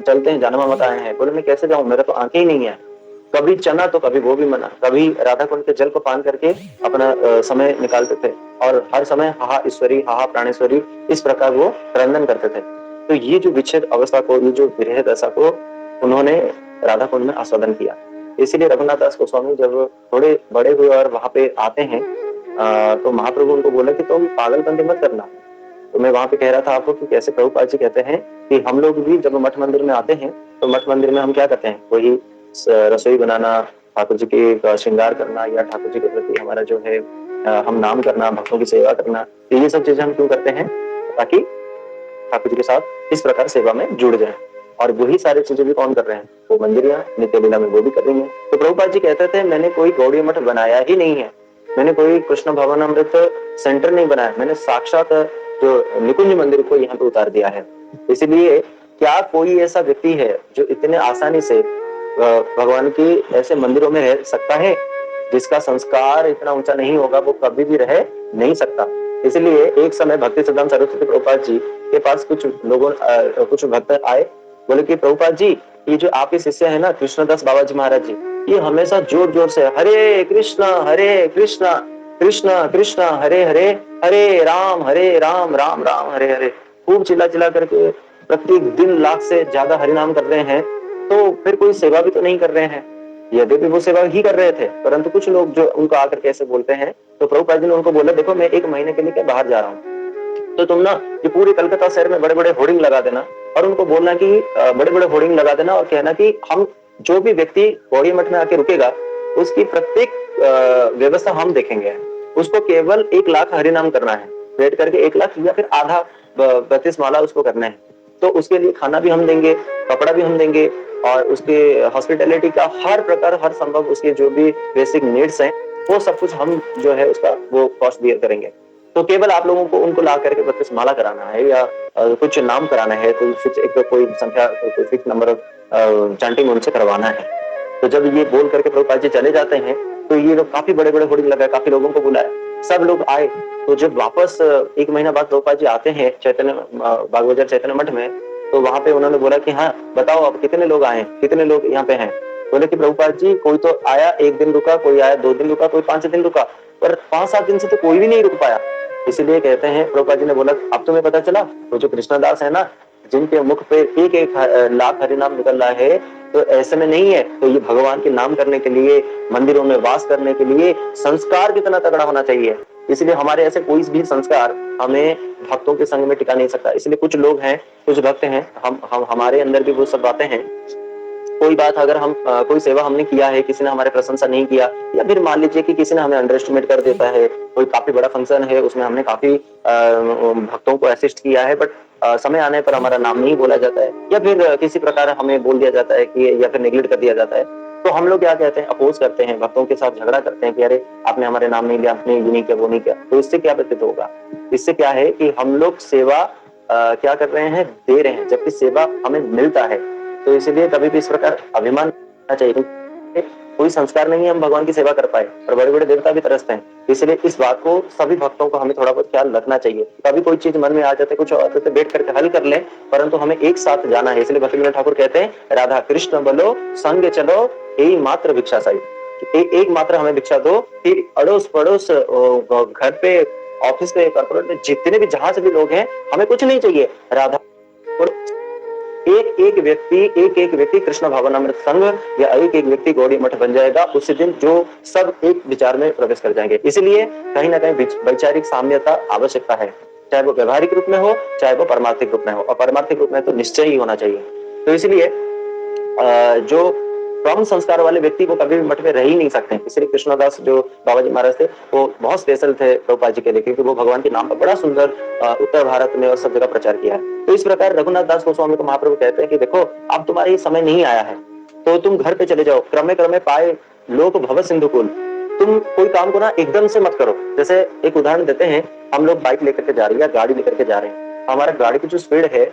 चलते हैं, जानवा माता आए हैं। बोले मैं कैसे जाऊं, मेरा तो आंखें ही नहीं है। कभी चना तो कभी वो भी मना, कभी राधा कुंड के जल को पान करके अपना समय निकालते थे और हर समय हाहा ईश्वरी हाहा प्राणेश्वरी इस प्रकार वो क्रंदन करते थे। तो ये जो विच्छेद अवस्था को, ये जो विरह दशा को उन्होंने राधा कुंड में आस्वादन किया। इसीलिए रघुनाथ दास गोस्वामी जब थोड़े बड़े हुए और वहां पे आते हैं, तो महाप्रभु उनको बोले कि तुम पागलपंती मत करना। तो मैं वहां पे कह रहा था आपको कि कैसे प्रभुपाद जी कहते हैं कि हम लोग भी जब मठ मंदिर में आते हैं, तो मठ मंदिर में हम क्या करते हैं, वही रसोई बनाना, ठाकुर जी के श्रृंगार करना, या ठाकुर जी के प्रति हमारा जो है हम नाम करना, भक्तों की सेवा करना, तो ये सब चीजें हम क्यों करते हैं, ताकि ठाकुर जी के साथ इस प्रकार सेवा में जुड़ जाए। और वही सारी चीजें भी कौन कर रहे हैं, वो मंदिरियां नित्य लीला में वो भी कर रही है। तो प्रभुपाद जी कहते थे मैंने कोई गौड़ीय मठ बनाया ही नहीं है, मैंने कोई कृष्ण भवन अमृत सेंटर नहीं बनाया, मैंने साक्षात जो निकुंज मंदिर को यहाँ पे उतार दिया है। इसलिए क्या कोई ऐसा व्यक्ति है जो इतने आसानी से भगवान की ऐसे मंदिरों में रह सकता है, जिसका संस्कार इतना ऊंचा नहीं होगा वो कभी भी रह नहीं सकता। इसलिए एक समय भक्ति सिद्धांत सरस्वती प्रभुपाद जी के पास कुछ भक्त आए, बोले कि प्रभुपाद जी ये जो आपके शिष्य है ना कृष्णदास बाबा जी महाराज जी, ये हमेशा जोर जोर से हरे कृष्णा कृष्ण कृष्ण हरे हरे, हरे राम राम राम हरे हरे, खूब चिल्ला चिल्ला करके प्रत्येक दिन लाख से ज्यादा हरिनाम कर रहे हैं। तो फिर कोई सेवा भी तो नहीं कर रहे हैं। यद्यपि वो सेवा ही कर रहे थे, परंतु कुछ लोग जो उनको आकर कैसे बोलते हैं, तो प्रभुपाद जी ने उनको बोला देखो मैं 1 महीने के लिए क्या बाहर जा रहा हूँ, तो तुम ना ये पूरे कलकत्ता शहर में बड़े बड़े होर्डिंग लगा देना और उनको बोलना कि बड़े बड़े होर्डिंग लगा देना और कहना कि हम जो भी व्यक्ति गौड़ी मठ में आके रुकेगा उसकी प्रत्येक व्यवस्था हम देखेंगे, उसको केवल 1 लाख हरिनाम करना है, वेट करके 1 लाख या फिर आधा 32 माला उसको करना है। तो उसके लिए खाना भी हम देंगे, कपड़ा भी हम देंगे और उसके हॉस्पिटैलिटी का हर प्रकार हर संभव उसके जो भी बेसिक नीड्स हैं वो सब कुछ हम जो है उसका वो कॉस्ट बियर करेंगे। तो केवल आप लोगों को उनको ला करके 32 माला कराना है या कुछ नाम कराना है, तो फिक्स एक कोई संख्या कोई फिक्स नंबर चैंटिंग उनसे करवाना है। तो जब ये बोल करके प्रभुपाद जी चले जाते हैं, तो ये लोग काफी बड़े बड़े होर्डिंग लगाए, काफी लोगों को बुलाया, सब लोग आए। तो जब वापस 1 महीना बाद प्रभुपाद जी आते हैं चैतन्य बागबाजार चैतन्य मठ में, तो वहां पे उन्होंने बोला कि हाँ बताओ अब कितने लोग आए, कितने लोग यहाँ पे हैं। बोले कि प्रभुपाद जी कोई तो आया 1 दिन रुका, कोई आया 2 दिन रुका, कोई 5 दिन रुका, पर 5-7 दिन से तो कोई भी नहीं रुक पाया। इसीलिए कहते हैं प्रभुपाद जी ने बोला अब तुम्हें पता चला, तो जो कृष्णदास है ना जिनके मुख पे 1-1 लाख हरिनाम निकल रहा है, तो ऐसे में नहीं है, तो ये भगवान के नाम करने के लिए, मंदिरों में वास करने के लिए संस्कार कितना तगड़ा होना चाहिए। इसलिए हमारे ऐसे कोई भी संस्कार हमें भक्तों के संग में टिका नहीं सकता। इसलिए कुछ लोग हैं, कुछ भक्त हैं, हम हमारे अंदर भी वो सब बातें हैं। कोई बात अगर हम कोई सेवा हमने किया है, किसी ने हमारे प्रशंसा नहीं किया, या फिर मान लीजिए कि किसी ने हमें अंडर एस्टिमेट कर देता है, कोई काफी बड़ा फंक्शन है उसमें हमने काफी भक्तों को असिस्ट किया है, बट समय आने पर हमारा नाम नहीं बोला जाता है, या फिर किसी प्रकार हमें बोल दिया जाता है कि या फिर नेग्लेक्ट कर दिया जाता है, तो हम लोग क्या कहते हैं, अपोज करते हैं, भक्तों के साथ झगड़ा करते हैं कि अरे आपने हमारे नाम नहीं लिया, आपने ये नहीं किया वो नहीं किया। तो इससे क्या प्रतीत होगा, इससे क्या है कि हम लोग सेवा क्या कर रहे हैं, दे रहे हैं, जबकि सेवा हमें मिलता है। तो इसलिए कभी भी इस प्रकार अभिमान करना चाहिए, कोई संस्कार नहीं है हम भगवान की सेवा कर पाए, और बड़े बड़े देवता भी तरसते हैं। इसलिए इस बात को सभी भक्तों को हमें थोड़ा बहुत ख्याल रखना चाहिए। कभी कोई चीज मन में आ जाते, कुछ और तो बैठ करके हल कर लें, परंतु हमें एक साथ जाना है। इसलिए भक्ति विनोद ठाकुर कहते हैं राधा कृष्ण बोलो संग चलो एक मात्र भिक्षा साई, एक मात्र हमें भिक्षा दो, फिर अड़ोस पड़ोस घर पे ऑफिस पे कॉर्पोरेट में जितने भी जहां से भी लोग हैं, हमें कुछ नहीं चाहिए, राधा एक एक व्यक्ति कृष्ण भावनामृत संघ या एक व्यक्ति गौड़ी मठ बन जाएगा, उसी दिन जो सब एक विचार में प्रवेश कर जाएंगे। इसलिए कहीं ना कहीं वैचारिक साम्यता आवश्यकता है। चाहे वो व्यवहारिक रूप में हो, चाहे वो परमार्थिक रूप में हो, और परमार्थिक रूप में तो निश्चय ही होना चाहिए। तो इसलिए जो कम संस्कार वाले व्यक्ति वो कभी भी मठ में रह ही नहीं सकते। इसलिए कृष्णदास जो बाबा जी महाराज थे वो बहुत स्पेशल थे प्रभुपाद जी के लिए, क्योंकि वो भगवान के नाम का बड़ा सुंदर उत्तर भारत में और सब जगह प्रचार किया है। तो इस प्रकार रघुनाथ दास गोस्वामी को महाप्रभु कहते हैं कि देखो अब तुम्हारा ये समय नहीं आया है, तो तुम घर पे चले जाओ, क्रमे क्रमे पाए लोक भव सिंधु कुल। तुम कोई काम को ना एकदम से मत करो। जैसे एक उदाहरण देते हैं, हम लोग बाइक लेकर के जा रहे हैं या गाड़ी लेकर के जा रहे हैं, हमारा गाड़ी की जो स्पीड है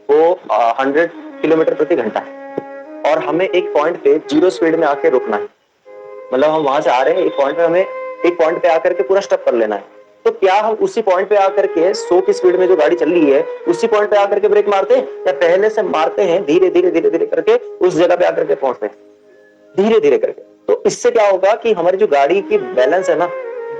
वो 100 किलोमीटर प्रति घंटा है, और हमें एक पॉइंट पे 0 स्पीड में आके रुकना है। मतलब हम वहां से आ रहे हैं, एक पॉइंट पे हमें एक पॉइंट पे आकर के पूरा स्टॉप कर लेना है। तो क्या हम उसी पॉइंट पे आकर के 100 की स्पीड में जो गाड़ी चल रही है उसी पॉइंट पे आकर के ब्रेक मारते हैं, या पहले से मारते हैं धीरे धीरे धीरे धीरे करके उस जगह पे आकर के पहुंचते हैं धीरे धीरे करके? तो इससे क्या होगा कि हमारी जो गाड़ी की बैलेंस है ना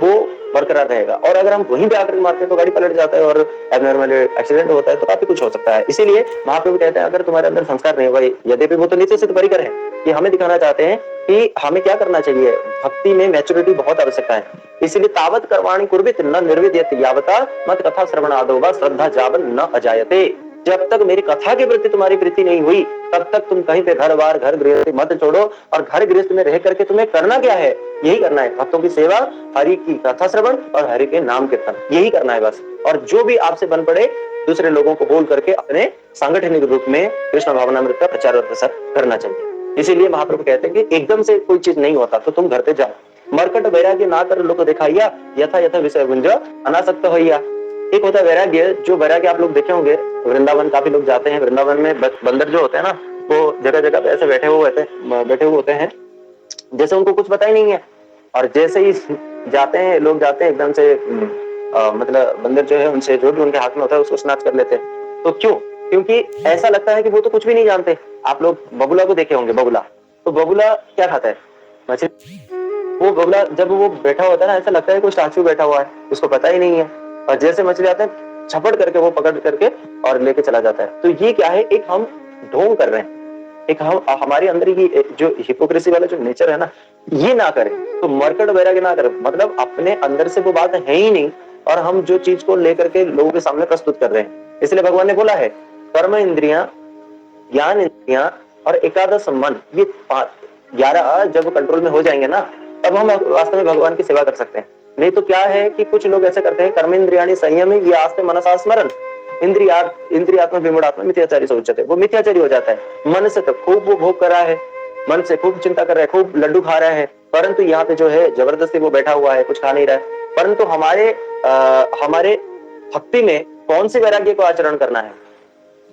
वो बरकरार रहेगा, और अगर हम वहीं पे आकर के मारते हैं तो गाड़ी पलट जाता है और एबनॉर्मल एक्सीडेंट होता है, तो काफी कुछ हो सकता है। इसीलिए महाप्रभु कहते हैं अगर तुम्हारे अंदर संस्कार नहीं होगा, यद्यपि वो तो नित्य सिद्ध परिकर है, कि हमें दिखाना चाहते हैं कि हमें क्या करना चाहिए, भक्ति में मैच्योरिटी बहुत आवश्यकता है। इसलिए तावत कर्माणि कुर्वित न निर्विद्यते यावता मत कथा श्रवण आदो वा श्रद्धा जावन न अजायते। जब तक मेरी कथा के प्रति तुम्हारी प्रीति नहीं हुई तब तक तुम कहीं पे घर बार घर गृहस्थी मत छोड़ो। और घर गृहस्थ में रह करके तुम्हें करना क्या है, यही करना है, भक्तों की सेवा, हरि की कथा श्रवण और हरि के नाम कीर्तन, यही करना है बस। और जो भी आपसे बन पड़े दूसरे लोगों को बोल करके अपने सांगठनिक रूप में कृष्ण भावनामृत का प्रचार और प्रसार करना चाहिए। इसीलिए महाप्रभु कहते हैं कि एकदम से कोई चीज नहीं होता तो तुम घर पे जाओ। मरकट वैराग्य ना कर लोग दिखाइया, यथा यथा विषय गुंज अनासक्त होइया। एक होता है वैराग्य, जो वैराग्य आप लोग देखे होंगे, वृंदावन काफी लोग जाते हैं, वृंदावन में बंदर जो होते हैं ना वो जगह जगह पे ऐसे बैठे हुए होते हैं जैसे उनको कुछ पता ही नहीं है, और जैसे ही जाते हैं लोग जाते हैं एकदम से मतलब बंदर जो है उनसे जो भी उनके हाथ में होता है उसको स्नैच कर लेते हैं। तो क्यों? क्योंकि ऐसा लगता है कि वो तो कुछ भी नहीं जानते। आप लोग बगुला को देखे होंगे, बगुला, तो बगुला क्या खाता है? मछली। वो बगुला जब वो बैठा होता है ना ऐसा लगता है कोई स्टैचू बैठा हुआ है, उसको पता ही नहीं है, और जैसे मछली आते हैं झपट करके वो पकड़ करके और लेके चला जाता है। तो ये क्या है, एक हम ढोंग कर रहे हैं, एक हम हमारे अंदर ये जो हिपोक्रेसी वाला जो नेचर है ना ये ना करें। तो मरकट वैराग्य ना करें, मतलब अपने अंदर से वो बात है ही नहीं और हम जो चीज को लेकर के लोगों के सामने प्रस्तुत कर रहे हैं। इसलिए भगवान ने बोला है कर्म इंद्रियां, ज्ञान इंद्रियां और एकादश मन, ये 11 जब कंट्रोल में हो जाएंगे ना तब हम वास्तव में भगवान की सेवा कर सकते हैं। नहीं तो क्या है कि कुछ लोग ऐसे करते हैं कर्म इंद्रियाणि संयम ये आस्ते मनसा स्मरण इंद्रियात्म विमूढ़ात्मा मिथ्याचारी से उच्चते। वो मिथ्याचारी हो जाता है। मन से तो खूब वो भोग कर रहा है, मन से खूब चिंता कर रहा है, खूब लड्डू खा रहा है, परंतु यहाँ पे जो है जबरदस्ती वो बैठा हुआ है, कुछ खा नहीं रहा है। परंतु हमारे भक्ति में कौन से वैराग्य को आचरण करना है?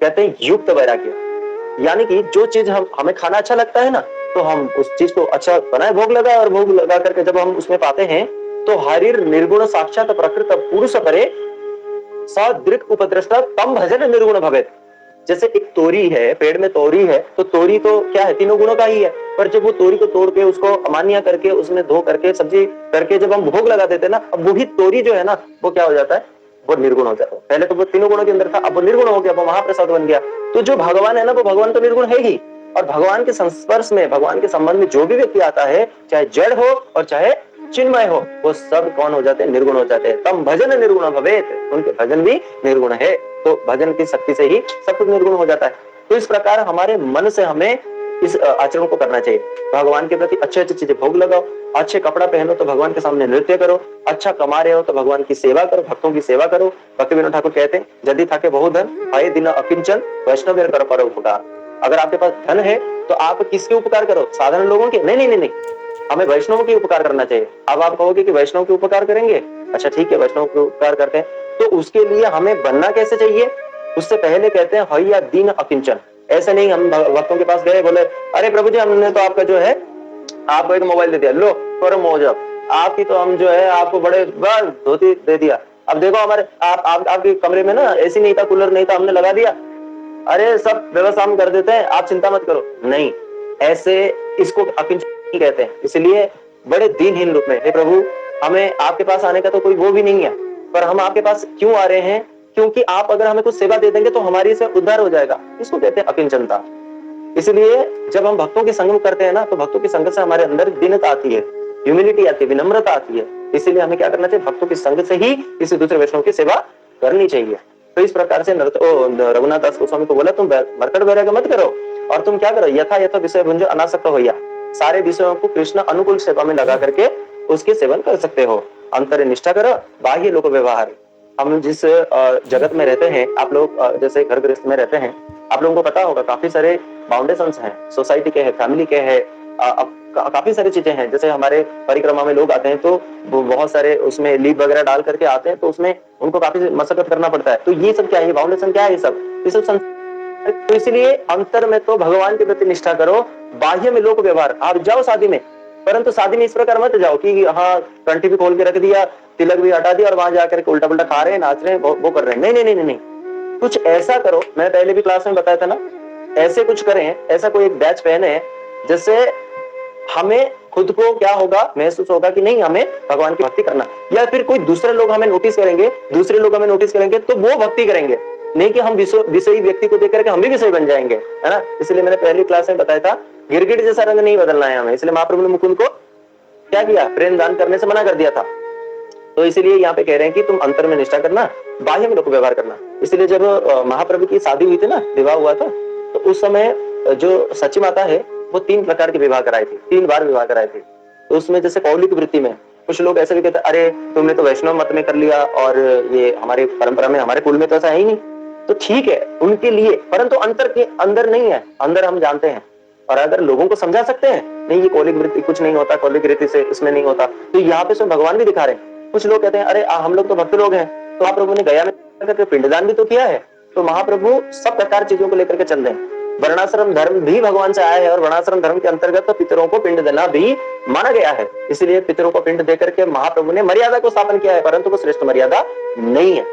कहते हैं युक्त वैराग्य, यानी कि जो चीज हमें खाना अच्छा लगता है ना तो हम उस चीज को अच्छा बनाए, भोग लगाए, और भोग लगा करके जब हम उसमें पाते हैं तो हरिर निर्गुण साक्षात प्रकृत पुरुष परे सदृक् उपद्रष्टा तम भजन निर्गुण भवेत्। जैसे एक तोरी है, पेड़ में तोरी है, तो तोरी तो क्या है, तीनों गुणों का ही है, पर जब वो तोरी को तोड़ के उसको अमान्य करके उसमें धो करके सब्जी करके जब हम भोग लगा देते हैं ना, अब वही तोरी जो है ना वो क्या हो जाता है, वो निर्गुण हो जाता है। पहले तो वो तीनों गुणों के अंदर था, अब वो निर्गुण हो गया, वो महाप्रसाद बन गया। तो जो भगवान है ना वो भगवान तो निर्गुण है ही, और भगवान के संस्पर्श में, भगवान के संबंध में जो भी व्यक्ति आता है, चाहे जड़ हो और चाहे चिन्मय हो, वो सब कौन हो जाते हैं, निर्गुण हो जाते हैं। तम भजन निर्गुण भवेत्, उनके भजन भी निर्गुण है। तो भजन की शक्ति से ही सब कुछ निर्गुण हो जाता है। तो इस प्रकार हमारे मन से हमें इस आचरण को करना चाहिए। भगवान के प्रति अच्छे अच्छी चीजें भोग लगाओ, अच्छे कपड़ा पहनो तो भगवान के सामने नृत्य करो, अच्छा कमा रहे हो तो भगवान की सेवा करो, भक्तों की सेवा करो। भक्ति विनोद ठाकुर कहते हैं यदि थाके बहुत धन आए दिन अकिंचन वैष्णव कर पर उपकार। अगर आपके पास धन है तो आप किसके उपकार करो, साधारण लोगों के? नहीं नहीं नहीं नहीं, हमें वैष्णव के उपकार करना चाहिए। अब आप कहोगे कि वैष्णव के उपकार करेंगे, अच्छा ठीक है वैष्णव के उपकार करते हैं, तो उसके लिए हमें बनना कैसे चाहिए? उससे पहले कहते हैं हया दीन अकिंचन। ऐसे नहीं हम भक्तों के पास गए, बोले अरे प्रभु जी हमने तो आपका जो है आपको एक मोबाइल दे दिया, लो करो मौज, आपकी तो हम जो है आपको बड़े बस धोती दे दिया, अब देखो हमारे आपके कमरे में ना एसी नहीं था, कूलर नहीं था, हमने लगा दिया, अरे सब व्यवस्था हम कर देते हैं, आप चिंता मत करो। नहीं, ऐसे इसको अकिंचन कहते हैं। इसलिए बड़े दीनहीन रूप में, हे प्रभु हमें आपके पास आने का तो कोई वो भी नहीं है, पर हम आपके पास क्यों आ रहे हैं? क्योंकि आप अगर हमें कुछ सेवा दे देंगे तो हमारी से उद्धार हो जाएगा। इसको कहते हैं अकिंचनता। इसलिए जब हम भक्तों की संगत करते हैं ना तो भक्तों की संगत से हमारे अंदर दीनता आती है, ह्यूमिलिटी आती है, विनम्रता आती है। इसीलिए हमें क्या करना चाहिए? भक्तों की संगत से ही किसी दूसरे वैष्णव की सेवा करनी चाहिए। तो इस प्रकार से रघुनाथ दास गोस्वामी को बोला तुम मरकट वैराग्य मत करो, और तुम क्या करो, यथा यथा विषय भुंजो अनासक्त होइया, सारे विषयों को कृष्ण अनुकूल सेवा में लगा करके उसके सेवन कर सकते हो। अंतर निष्ठा करो, बाह्य लोक व्यवहार। हम जिस जगत में रहते हैं, आप लोग जैसे घर गृहस्थ में रहते हैं, आप लोगों को पता होगा काफी सारे फाउंडेशंस हैं, सोसाइटी के हैं, फैमिली के हैं, काफी सारी चीजें हैं। जैसे हमारे परिक्रमा में लोग आते हैं तो वो बहुत सारे उसमें लीव वगैरह डाल करके आते हैं, तो उसमें उनको काफी मशक्कत करना पड़ता है। तो ये सब क्या है, फाउंडेशन क्या है, ये सब तो इसलिए अंतर में तो भगवान के प्रति निष्ठा करो, बाह्य में लोक व्यवहार। आप जाओ शादी में, परंतु शादी में इस प्रकार मत जाओ कि हाँ कंठी भी खोल के रख दिया, तिलक भी हटा दिया और वहां जाकर के उल्टा पुल्टा खा रहे हैं, नाच रहे हैं, वो कर रहे हैं। नहीं नहीं नहीं नहीं, कुछ ऐसा करो, मैं पहले भी क्लास में बताया था ना, ऐसे कुछ करें, ऐसा कोई एक बैच पहने जिससे हमें खुद को क्या होगा, महसूस होगा कि नहीं हमें भगवान की भक्ति करना, या फिर कोई दूसरे लोग हमें नोटिस करेंगे, तो वो भक्ति करेंगे, नहीं कि हम विषयी व्यक्ति को देख करके हम भी विषय बन जाएंगे, है ना। इसलिए मैंने पहली क्लास में बताया था, गिरगिट जैसा रंग नहीं बदलना है हमें। इसलिए महाप्रभु ने मुकुंद को क्या किया, प्रेम दान करने से मना कर दिया था। तो इसलिए यहाँ पे कह रहे हैं कि तुम अंतर में निष्ठा करना, बाह्य में लोक व्यवहार करना। इसलिए जब महाप्रभु की शादी हुई थी ना, विवाह हुआ था, तो उस समय जो सची माता है वो 3 प्रकार के विवाह कराए थे, 3 बार विवाह कराए थे। तो उसमें जैसे कौलिक वृत्ति में कुछ लोग ऐसे भी कहते अरे तुमने तो वैष्णव मत में कर लिया, और ये हमारे परंपरा में, हमारे कुल में तो ऐसा है ही नहीं। तो ठीक है उनके लिए, परंतु अंतर के अंदर नहीं है, अंदर हम जानते हैं। और अगर लोगों को समझा सकते हैं नहीं ये कौलिक वृत्ति कुछ नहीं होता, कौलिक वृत्ति से इसमें नहीं होता, तो यहाँ पे स्वयं भगवान भी दिखा रहे हैं। कुछ लोग कहते हैं अरे हम लोग तो भक्त लोग हैं, तो महाप्रभु ने गया में पिंडदान भी तो किया है। तो महाप्रभु सब प्रकार चीजों को लेकर के चल रहे हैं। वर्णाश्रम धर्म भी भगवान से आया है, और वर्णाश्रम धर्म के अंतर्गत तो पितरों को पिंड देना भी माना गया है। इसलिए पितरों को पिंड देकर के महाप्रभु ने मर्यादा को स्थापन किया है, परंतु वो श्रेष्ठ मर्यादा नहीं है।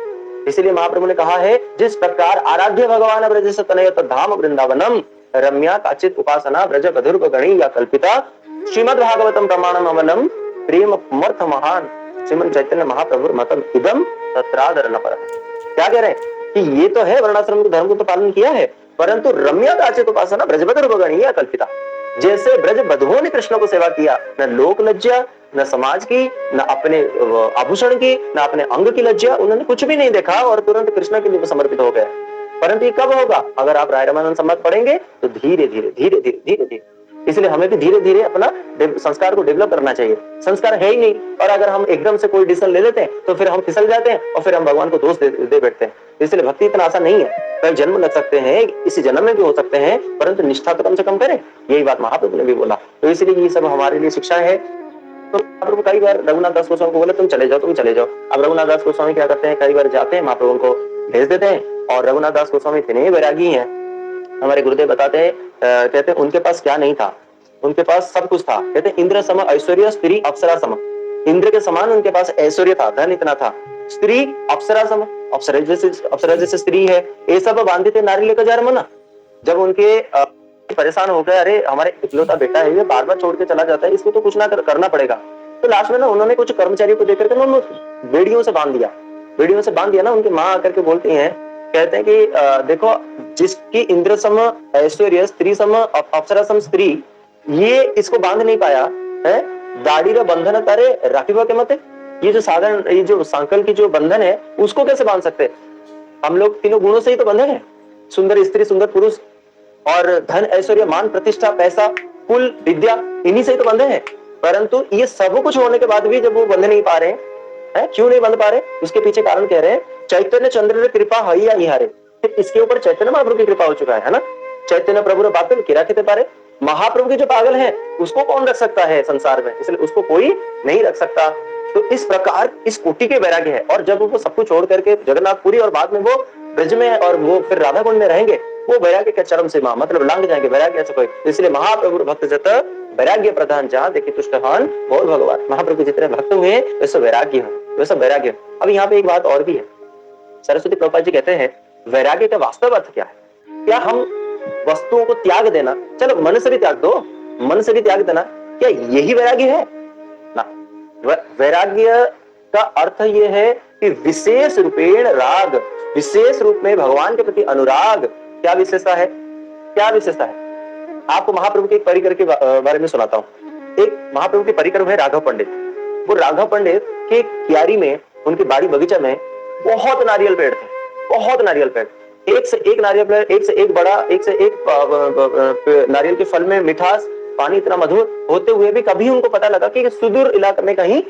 इसलिए महाप्रभु ने कहा है जिस प्रकार आराध्य भगवान ब्रज तनय धाम वृंदावनम रम्या काचित उपासना ब्रज बधुर्व गणी या कल्पिता श्रीमद भागवतम प्रमाणम अवनम प्रेम मर्थ महान श्रीमद चैतन्य महाप्रभु मतम इदम तत्रादर न पर। क्या कह रहे हैं कि ये तो है वर्णाश्रम के धर्म को तो पालन किया है, परंतु रम्या काचित उपासना ब्रज बधुर्व गणी या कल्पिता। जैसे ब्रज बधुओं ने कृष्ण को सेवा किया, न लोक लज्जा, न समाज की, न अपने आभूषण की, न अपने अंग की लज्जा, उन्होंने कुछ भी नहीं देखा और तुरंत कृष्ण के लिए समर्पित हो गए। परंतु ये कब होगा, अगर आप राय रामानंद संवाद पढ़ेंगे तो धीरे धीरे धीरे धीरे धीरे धीरे। इसलिए हमें भी धीरे धीरे अपना संस्कार को डेवलप करना चाहिए। संस्कार है ही नहीं, और अगर हम एकदम से कोई डिसीजन ले लेते हैं तो फिर हम फिसल जाते हैं और फिर हम भगवान को दोष दे बैठते हैं। इसलिए भक्ति इतना आसान नहीं है, कई जन्म लग सकते हैं, इसी जन्म में भी हो सकते हैं, परंतु निष्ठा तो कम से कम करें। यही बात महाप्रभु ने भी बोला। तो इसलिए ये सब हमारे लिए शिक्षा है। तो महाप्रभु कई बार रघुनाथ दास गोस्वामी को बोले तुम चले जाओ, तुम चले जाओ। अब रघुनाथ दास गोस्वामी क्या करते हैं, कई बार जाते हैं, महाप्रभु को भेज देते हैं। और रघुनाथ दास गोस्वामी इतने वैरागी हैं, हमारे गुरुदेव बताते हैं, कहते हैं उनके पास क्या नहीं था, उनके पास सब कुछ था। कहते हैं इंद्र सम ऐश्वर्य स्त्री अप्सरा सम, इंद्र के समान उनके पास ऐश्वर्य था, धन इतना था। स्त्री अप्सरा सम, अप्सरा जैसे स्त्री है। ये सब बांधे थे नारी लेकर जा रहे मना। जब उनके परेशान हो गए, अरे हमारे इकलौता बेटा है, ये बार बार छोड़ के चला जाता है, इसको तो कुछ ना करना पड़ेगा। तो लास्ट में ना उन्होंने कुछ कर्मचारियों को देकर के बेड़ियों से बांध दिया ना। उनकी माँ आकर के बोलती हैं, कहते हैं कि देखो जिसकी इंद्र सम ऐश्वर्य स्त्री सम अप्सरा सम स्त्री, ये इसको बांध नहीं पाया है। दाढ़ी का बंधन तारे राखी के मत, ये जो साधारण ये जो संकल की जो बंधन है उसको कैसे बांध सकते? हम लोग तीनों गुणों से ही तो बंधन है, सुंदर स्त्री सुंदर पुरुष, और धन ऐश्वर्य मान प्रतिष्ठा पैसा कुल विद्या, इन्हीं से ही तो बंधे हैं। परंतु ये सब कुछ होने के बाद भी जब वो बंध नहीं पा रहे हैं, क्यों नहीं बंध पा रहे? उसके पीछे कारण कह रहे हैं चैतन्य चंद्र कृपा हई या इहारे। इसके ऊपर चैतन्य महाप्रभु की कृपा हो चुका है ना। चैतन्य प्रभु ने बात किरा के पारे, महाप्रभु के जो पागल है उसको कौन रख सकता है संसार में, इसलिए उसको कोई नहीं रख सकता। तो इस प्रकार इस कोटि के वैराग्य है। और जब वो सब कुछ छोड़ करके जगन्नाथपुरी और बाद में वो ब्रज में और वो फिर राधा कुंड में रहेंगे, वो वैराग्य के चरम सीमा मतलब लांग जाएंगे वैराग्य से कोई। इसलिए महाप्रभु भक्त जत वैराग्य प्रधान जहाँ देखिए तुष्टहान बोल भगवान। महाप्रभु जितने भक्त हुए वैसे वैराग्य है, वैसा वैराग्य। अब यहाँ पे एक बात और भी है, सरस्वती प्रभुपाद जी कहते हैं वैराग्य का वास्तव अर्थ क्या है? क्या हम वस्तुओं को त्याग देना, चलो मन से भी त्याग दो, मन से भी त्याग देना, क्या यही वैराग्य है ना? वैराग्य का अर्थ यह है कि विशेष रूपेण राग, विशेष रूप में भगवान के प्रति अनुराग। क्या विशेषता है? क्या विशेषता है? आपको महाप्रभु के एक परिकर के बारे में सुनाता हूँ। एक महाप्रभु के परिकर है राघव पंडित। वो राघव पंडित के क्यारी में, उनकी बाड़ी बगीचा में बहुत नारियल पेड़ थे, बहुत नारियल पेड़, एक से एक नारियल पेड़, एक से एक बड़ा, एक से एक नारियल के फल में मिठास, पानी इतना मधुर होते हुए भी कभी उनको पता लगा कि सुदूर इलाके में कहीं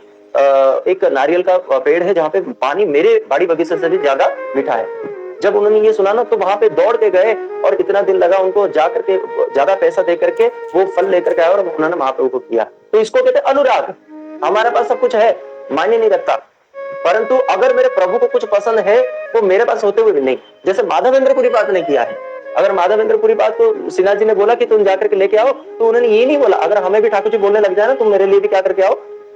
एक नारियल का पेड़ है जहाँ पे पानी मेरे बाड़ी बगीचे से भी ज्यादा मीठा है। जब उन्होंने ये सुना ना तो वहां पे दौड़ के गए और इतना दिन लगा उनको जाकर के ज्यादा पैसा दे करके वो फल लेकर के आए और उन्होंने महाप्रभु को किया। तो इसको कहते हैं अनुराग। हमारे पास सब कुछ है, मायने नहीं रखता, परंतु अगर मेरे प्रभु को कुछ पसंद है वो मेरे पास होते हुए भी नहीं। जैसे माधवेंद्रपुरी बात ने किया है, अगर माधवेंद्रपुरी बात को सिन्हा जी ने बोला कि तुम जाकर के लेके आओ, तो उन्होंने ये नहीं बोला अगर हमें भी ठाकुर जी बोलने लग जाए ना तुम मेरे लिए भी क्या करके आओ,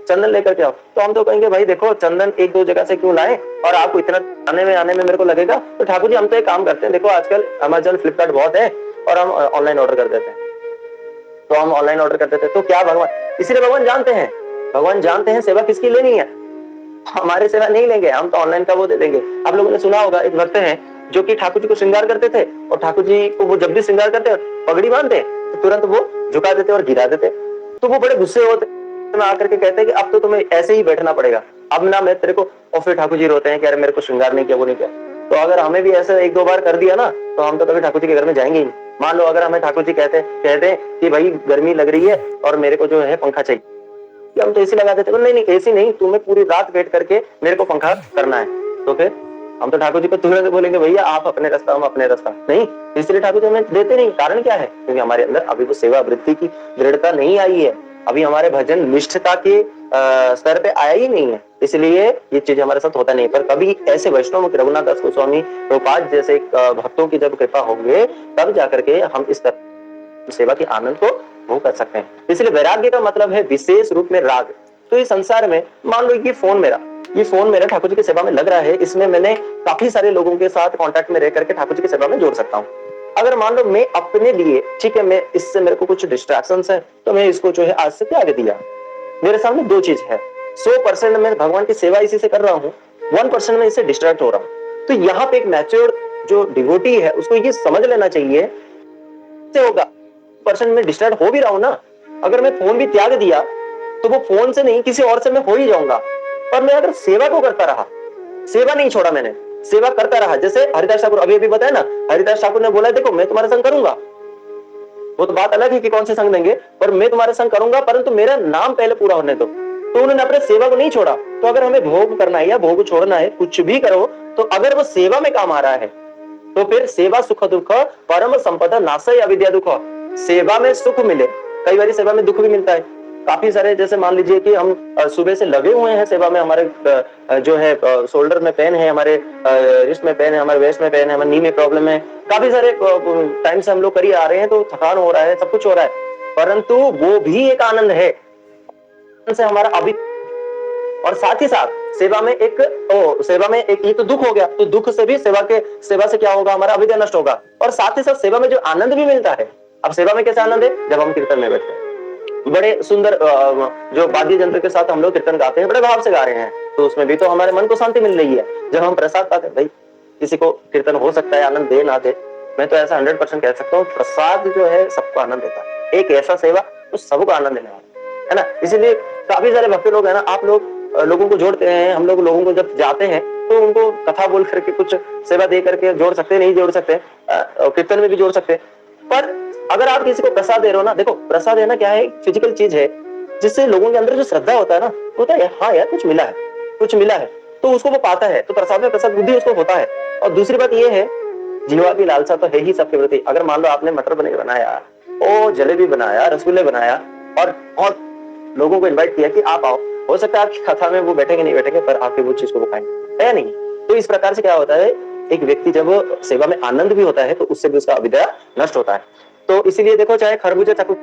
चंदन लेकर के आओ, तो हम तो कहेंगे भाई देखो चंदन एक दो जगह से क्यों लाए और आपको इतना आने में मेरे को लगेगा। तो ठाकुर जी हम तो एक काम करते हैं, देखो आजकल अमेजन फ्लिपकार्ट बहुत है और हम ऑनलाइन ऑर्डर कर देते हैं, तो हम ऑनलाइन ऑर्डर कर देते हैं। तो क्या भगवान, इसलिए भगवान जानते हैं सेवा किसकी लेनी है, हमारे सेवा नहीं लेंगे, हम तो ऑनलाइन का वो दे देंगे। आप लोगों ने सुना होगा एक भक्त हैं जो कि ठाकुर जी को श्रृंगार करते थे और ठाकुर जी को वो जब भी श्रृंगार करते पगड़ी बांधते तो तुरंत वो झुका देते और गिरा देते। तो वो बड़े गुस्से होते, में आकर के कहते हैं कि अब तो तुम्हें ऐसे ही बैठना पड़ेगा, अब ना मैं तेरे को। और फिर ठाकुर जी रोते हैं कि अरे मेरे को श्रृंगार नहीं किया, वो नहीं किया। तो अगर हमें भी ऐसे एक दो बार कर दिया ना तो हम तो कभी ठाकुर जी के घर में जाएंगे ही नहीं। मान लो अगर हमें ठाकुर जी कहते हैं कि भाई गर्मी लग रही है और मेरे को जो है पंखा चाहिए, हम तो एसी लगा देते, नहीं एसी नहीं, तुम्हें पूरी रात वेट करके मेरे को पंखा करना है। तो फिर हम तो ठाकुर जी को तुरंत बोलेंगे भैया आप अपने रास्ता, हम अपने रास्ता नहीं। इसलिए ठाकुर जी हमें देते नहीं, कारण क्या है, क्योंकि हमारे अंदर अभी वो सेवा वृत्ति की दृढ़ता नहीं आई है, अभी हमारे भजन निष्ठता के स्तर पे आया ही नहीं है, इसलिए ये चीज हमारे साथ होता नहीं। पर कभी ऐसे वैष्णव रघुनाथ दास गोस्वामी प्रभुपाद जैसे भक्तों की जब कृपा होंगे तब जाकर के हम इस तरह सेवा के आनंद को वो कर सकते हैं। इसलिए वैराग्य का मतलब है विशेष रूप में राग। तो इस संसार में मान लो ये फोन मेरा ठाकुर जी की सेवा में लग रहा है, इसमें मैंने काफी सारे लोगों के साथ कांटेक्ट में रह करके ठाकुर जी की सेवा में जोड़ सकता हूँ। अगर मान लो मैं अपने लिए ठीक है, मैं इससे मेरे को कुछ डिस्ट्रैक्शंस है तो मैं इसको जो है आज से त्याग दिया। मेरे सामने दो चीज है, 100% मैं भगवान की सेवा इसी से कर रहा हूँ, 1% मैं इससे डिस्ट्रैक्ट हो रहा हूँ। तो यहाँ पे एक मैच्योर जो डिवोटी है उसको ये समझ लेना चाहिए से होगा पर्सन में डिस्ट्रैक्ट हो भी रहा हूं ना, अगर मैं फोन भी त्याग दिया तो वो फोन से नहीं किसी और से मैं हो ही जाऊंगा। पर मैं अगर सेवा को करता रहा, सेवा नहीं छोड़ा, मैंने सेवा करता रहा, जैसे हरिदास ठाकुर अभी बताया ना, हरिदास ठाकुर ने बोला देखो मैं तुम्हारा संग करूंगा, वो तो बात अलग है कि कौन से संग देंगे, पर मैं तुम्हारा संग करूंगा परंतु मेरा नाम पहले पूरा होने दो। तो उन्होंने अपने सेवा को नहीं छोड़ा। तो अगर हमें भोग करना है या भोग छोड़ना है, कुछ भी करो, तो अगर वो सेवा में काम आ रहा है तो फिर सेवा सुख दुख परम संपदा नासय अविद्या दुख। सेवा में सुख मिले, कई बार सेवा में दुख भी मिलता है। काफी सारे, जैसे मान लीजिए कि हम सुबह से लगे हुए हैं सेवा में, हमारे जो है शोल्डर में पेन है, हमारे रिस्ट में पेन है, हमारे वेस्ट में पेन है, हमारे नी में प्रॉब्लम है, काफी सारे टाइम से हम लोग करिए आ रहे हैं, तो थकान हो रहा है, सब कुछ हो रहा है, परंतु वो भी एक आनंद है से हमारा अभी। और साथ ही साथ सेवा में एक ये तो दुख हो गया, तो दुख से भी सेवा से क्या होगा, हमारा अविद्या नष्ट होगा। और साथ ही साथ सेवा में जो आनंद भी मिलता है, अब सेवा में कैसे आनंद है, जब हम कीर्तन में बैठते हैं, बड़े सुंदर जो वाद्य यंत्र के साथ हम लोग कीर्तन गाते हैं, बड़े भाव से गा रहे हैं, तो उसमें भी तो हमारे मन को शांति मिल रही है। जब हम प्रसाद पाते हैं, भाई किसी को कीर्तन हो सकता है आनंद दे ना दे, मैं तो ऐसा 100% कह सकता हूँ, प्रसाद जो है सबको आनंद देता है। एक ऐसा सेवा तो सबको आनंद देने वाला है ना। इसीलिए काफी सारे भक्त लोग है ना, आप लोग लोगों को जोड़ते हैं, हम लोग लोगों को जब जाते हैं तो उनको कथा बोल करके कुछ सेवा दे करके जोड़ सकते, नहीं जोड़ सकते, कीर्तन में भी जोड़ सकते। पर अगर आप किसी को प्रसाद दे रहे हो ना, देखो प्रसाद देना क्या है, फिजिकल चीज है, जिससे लोगों के अंदर जो श्रद्धा होता है ना, होता है हाँ यार कुछ मिला है तो उसको वो पाता है, तो प्रसाद में प्रसाद बुद्धि उसको होता है। और दूसरी बात ये है, जीवा की लालसा तो है ही सबके प्रति। अगर मान लो आपने मटर पनीर बनाया, ओ जलेबी बनाया, रसगुल्ले बनाया और बहुत लोगों को इनवाइट किया कि आप आओ, हो सकता है आपकी कथा में वो बैठेंगे नहीं बैठेंगे, पर आपके वो चीज को वो खाएंगे, है नहीं। तो इस प्रकार से क्या होता है, एक व्यक्ति जब सेवा में आनंद भी होता है तो उससे भी उसका अविद्या नष्ट होता है। तो इसीलिए देखो, चाहे खरबूजा चाकू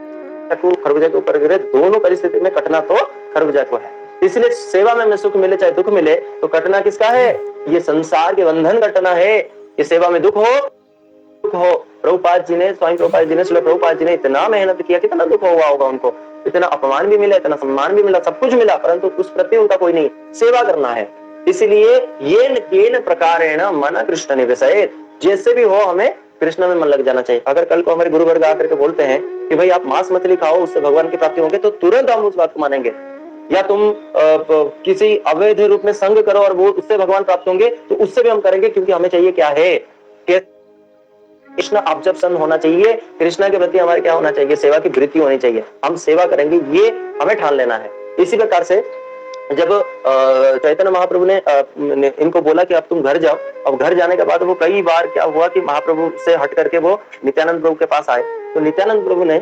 खरबूजा के ऊपर गिरे, दोनों परिस्थिति में कटना तो खरबूजा को है। इसलिए सेवा में सुख मिले चाहे दुख मिले, तो कटना किसका है, ये संसार के बंधन कटना है। ये सेवा में दुख हो प्रभुपाद जी ने, स्वामी प्रभुपाद जी ने, श्रील प्रभुपाद जी ने इतना मेहनत किया, कितना दुख हुआ होगा उनको, इतना अपमान भी मिला, इतना सम्मान भी मिला, सब कुछ मिला, परंतु उस प्रति उनका कोई नहीं, सेवा करना है। इसलिए येन प्रकारेण मन कृष्ण निवेशयेत्, जैसे भी हो हमें कृष्ण में मन लग जाना चाहिए। अगर कल को हमारे गुरुवर्ग आकर के बोलते हैं कि भाई आप मांस मछली खाओ उससे भगवान की प्राप्ति होगी, तो तुरंत हम उस बात को मानेंगे। या तुम किसी अवैध रूप में संग करो और वो उससे भगवान प्राप्त होंगे, तो उससे भी हम करेंगे, क्योंकि हमें चाहिए क्या है कि कृष्ण ऑब्जर्वेशन होना चाहिए, कृष्णा के प्रति हमारे क्या होना चाहिए, सेवा की वृत्ति होनी चाहिए, हम सेवा करेंगे, ये हमें ठान लेना है। इसी प्रकार से जब चैतन्य महाप्रभु ने इनको बोला कि अब तुम घर जाओ, अब घर जाने के बाद वो कई बार क्या हुआ कि महाप्रभु से हट करके वो नित्यानंद प्रभु के पास आए। तो नित्यानंद प्रभु ने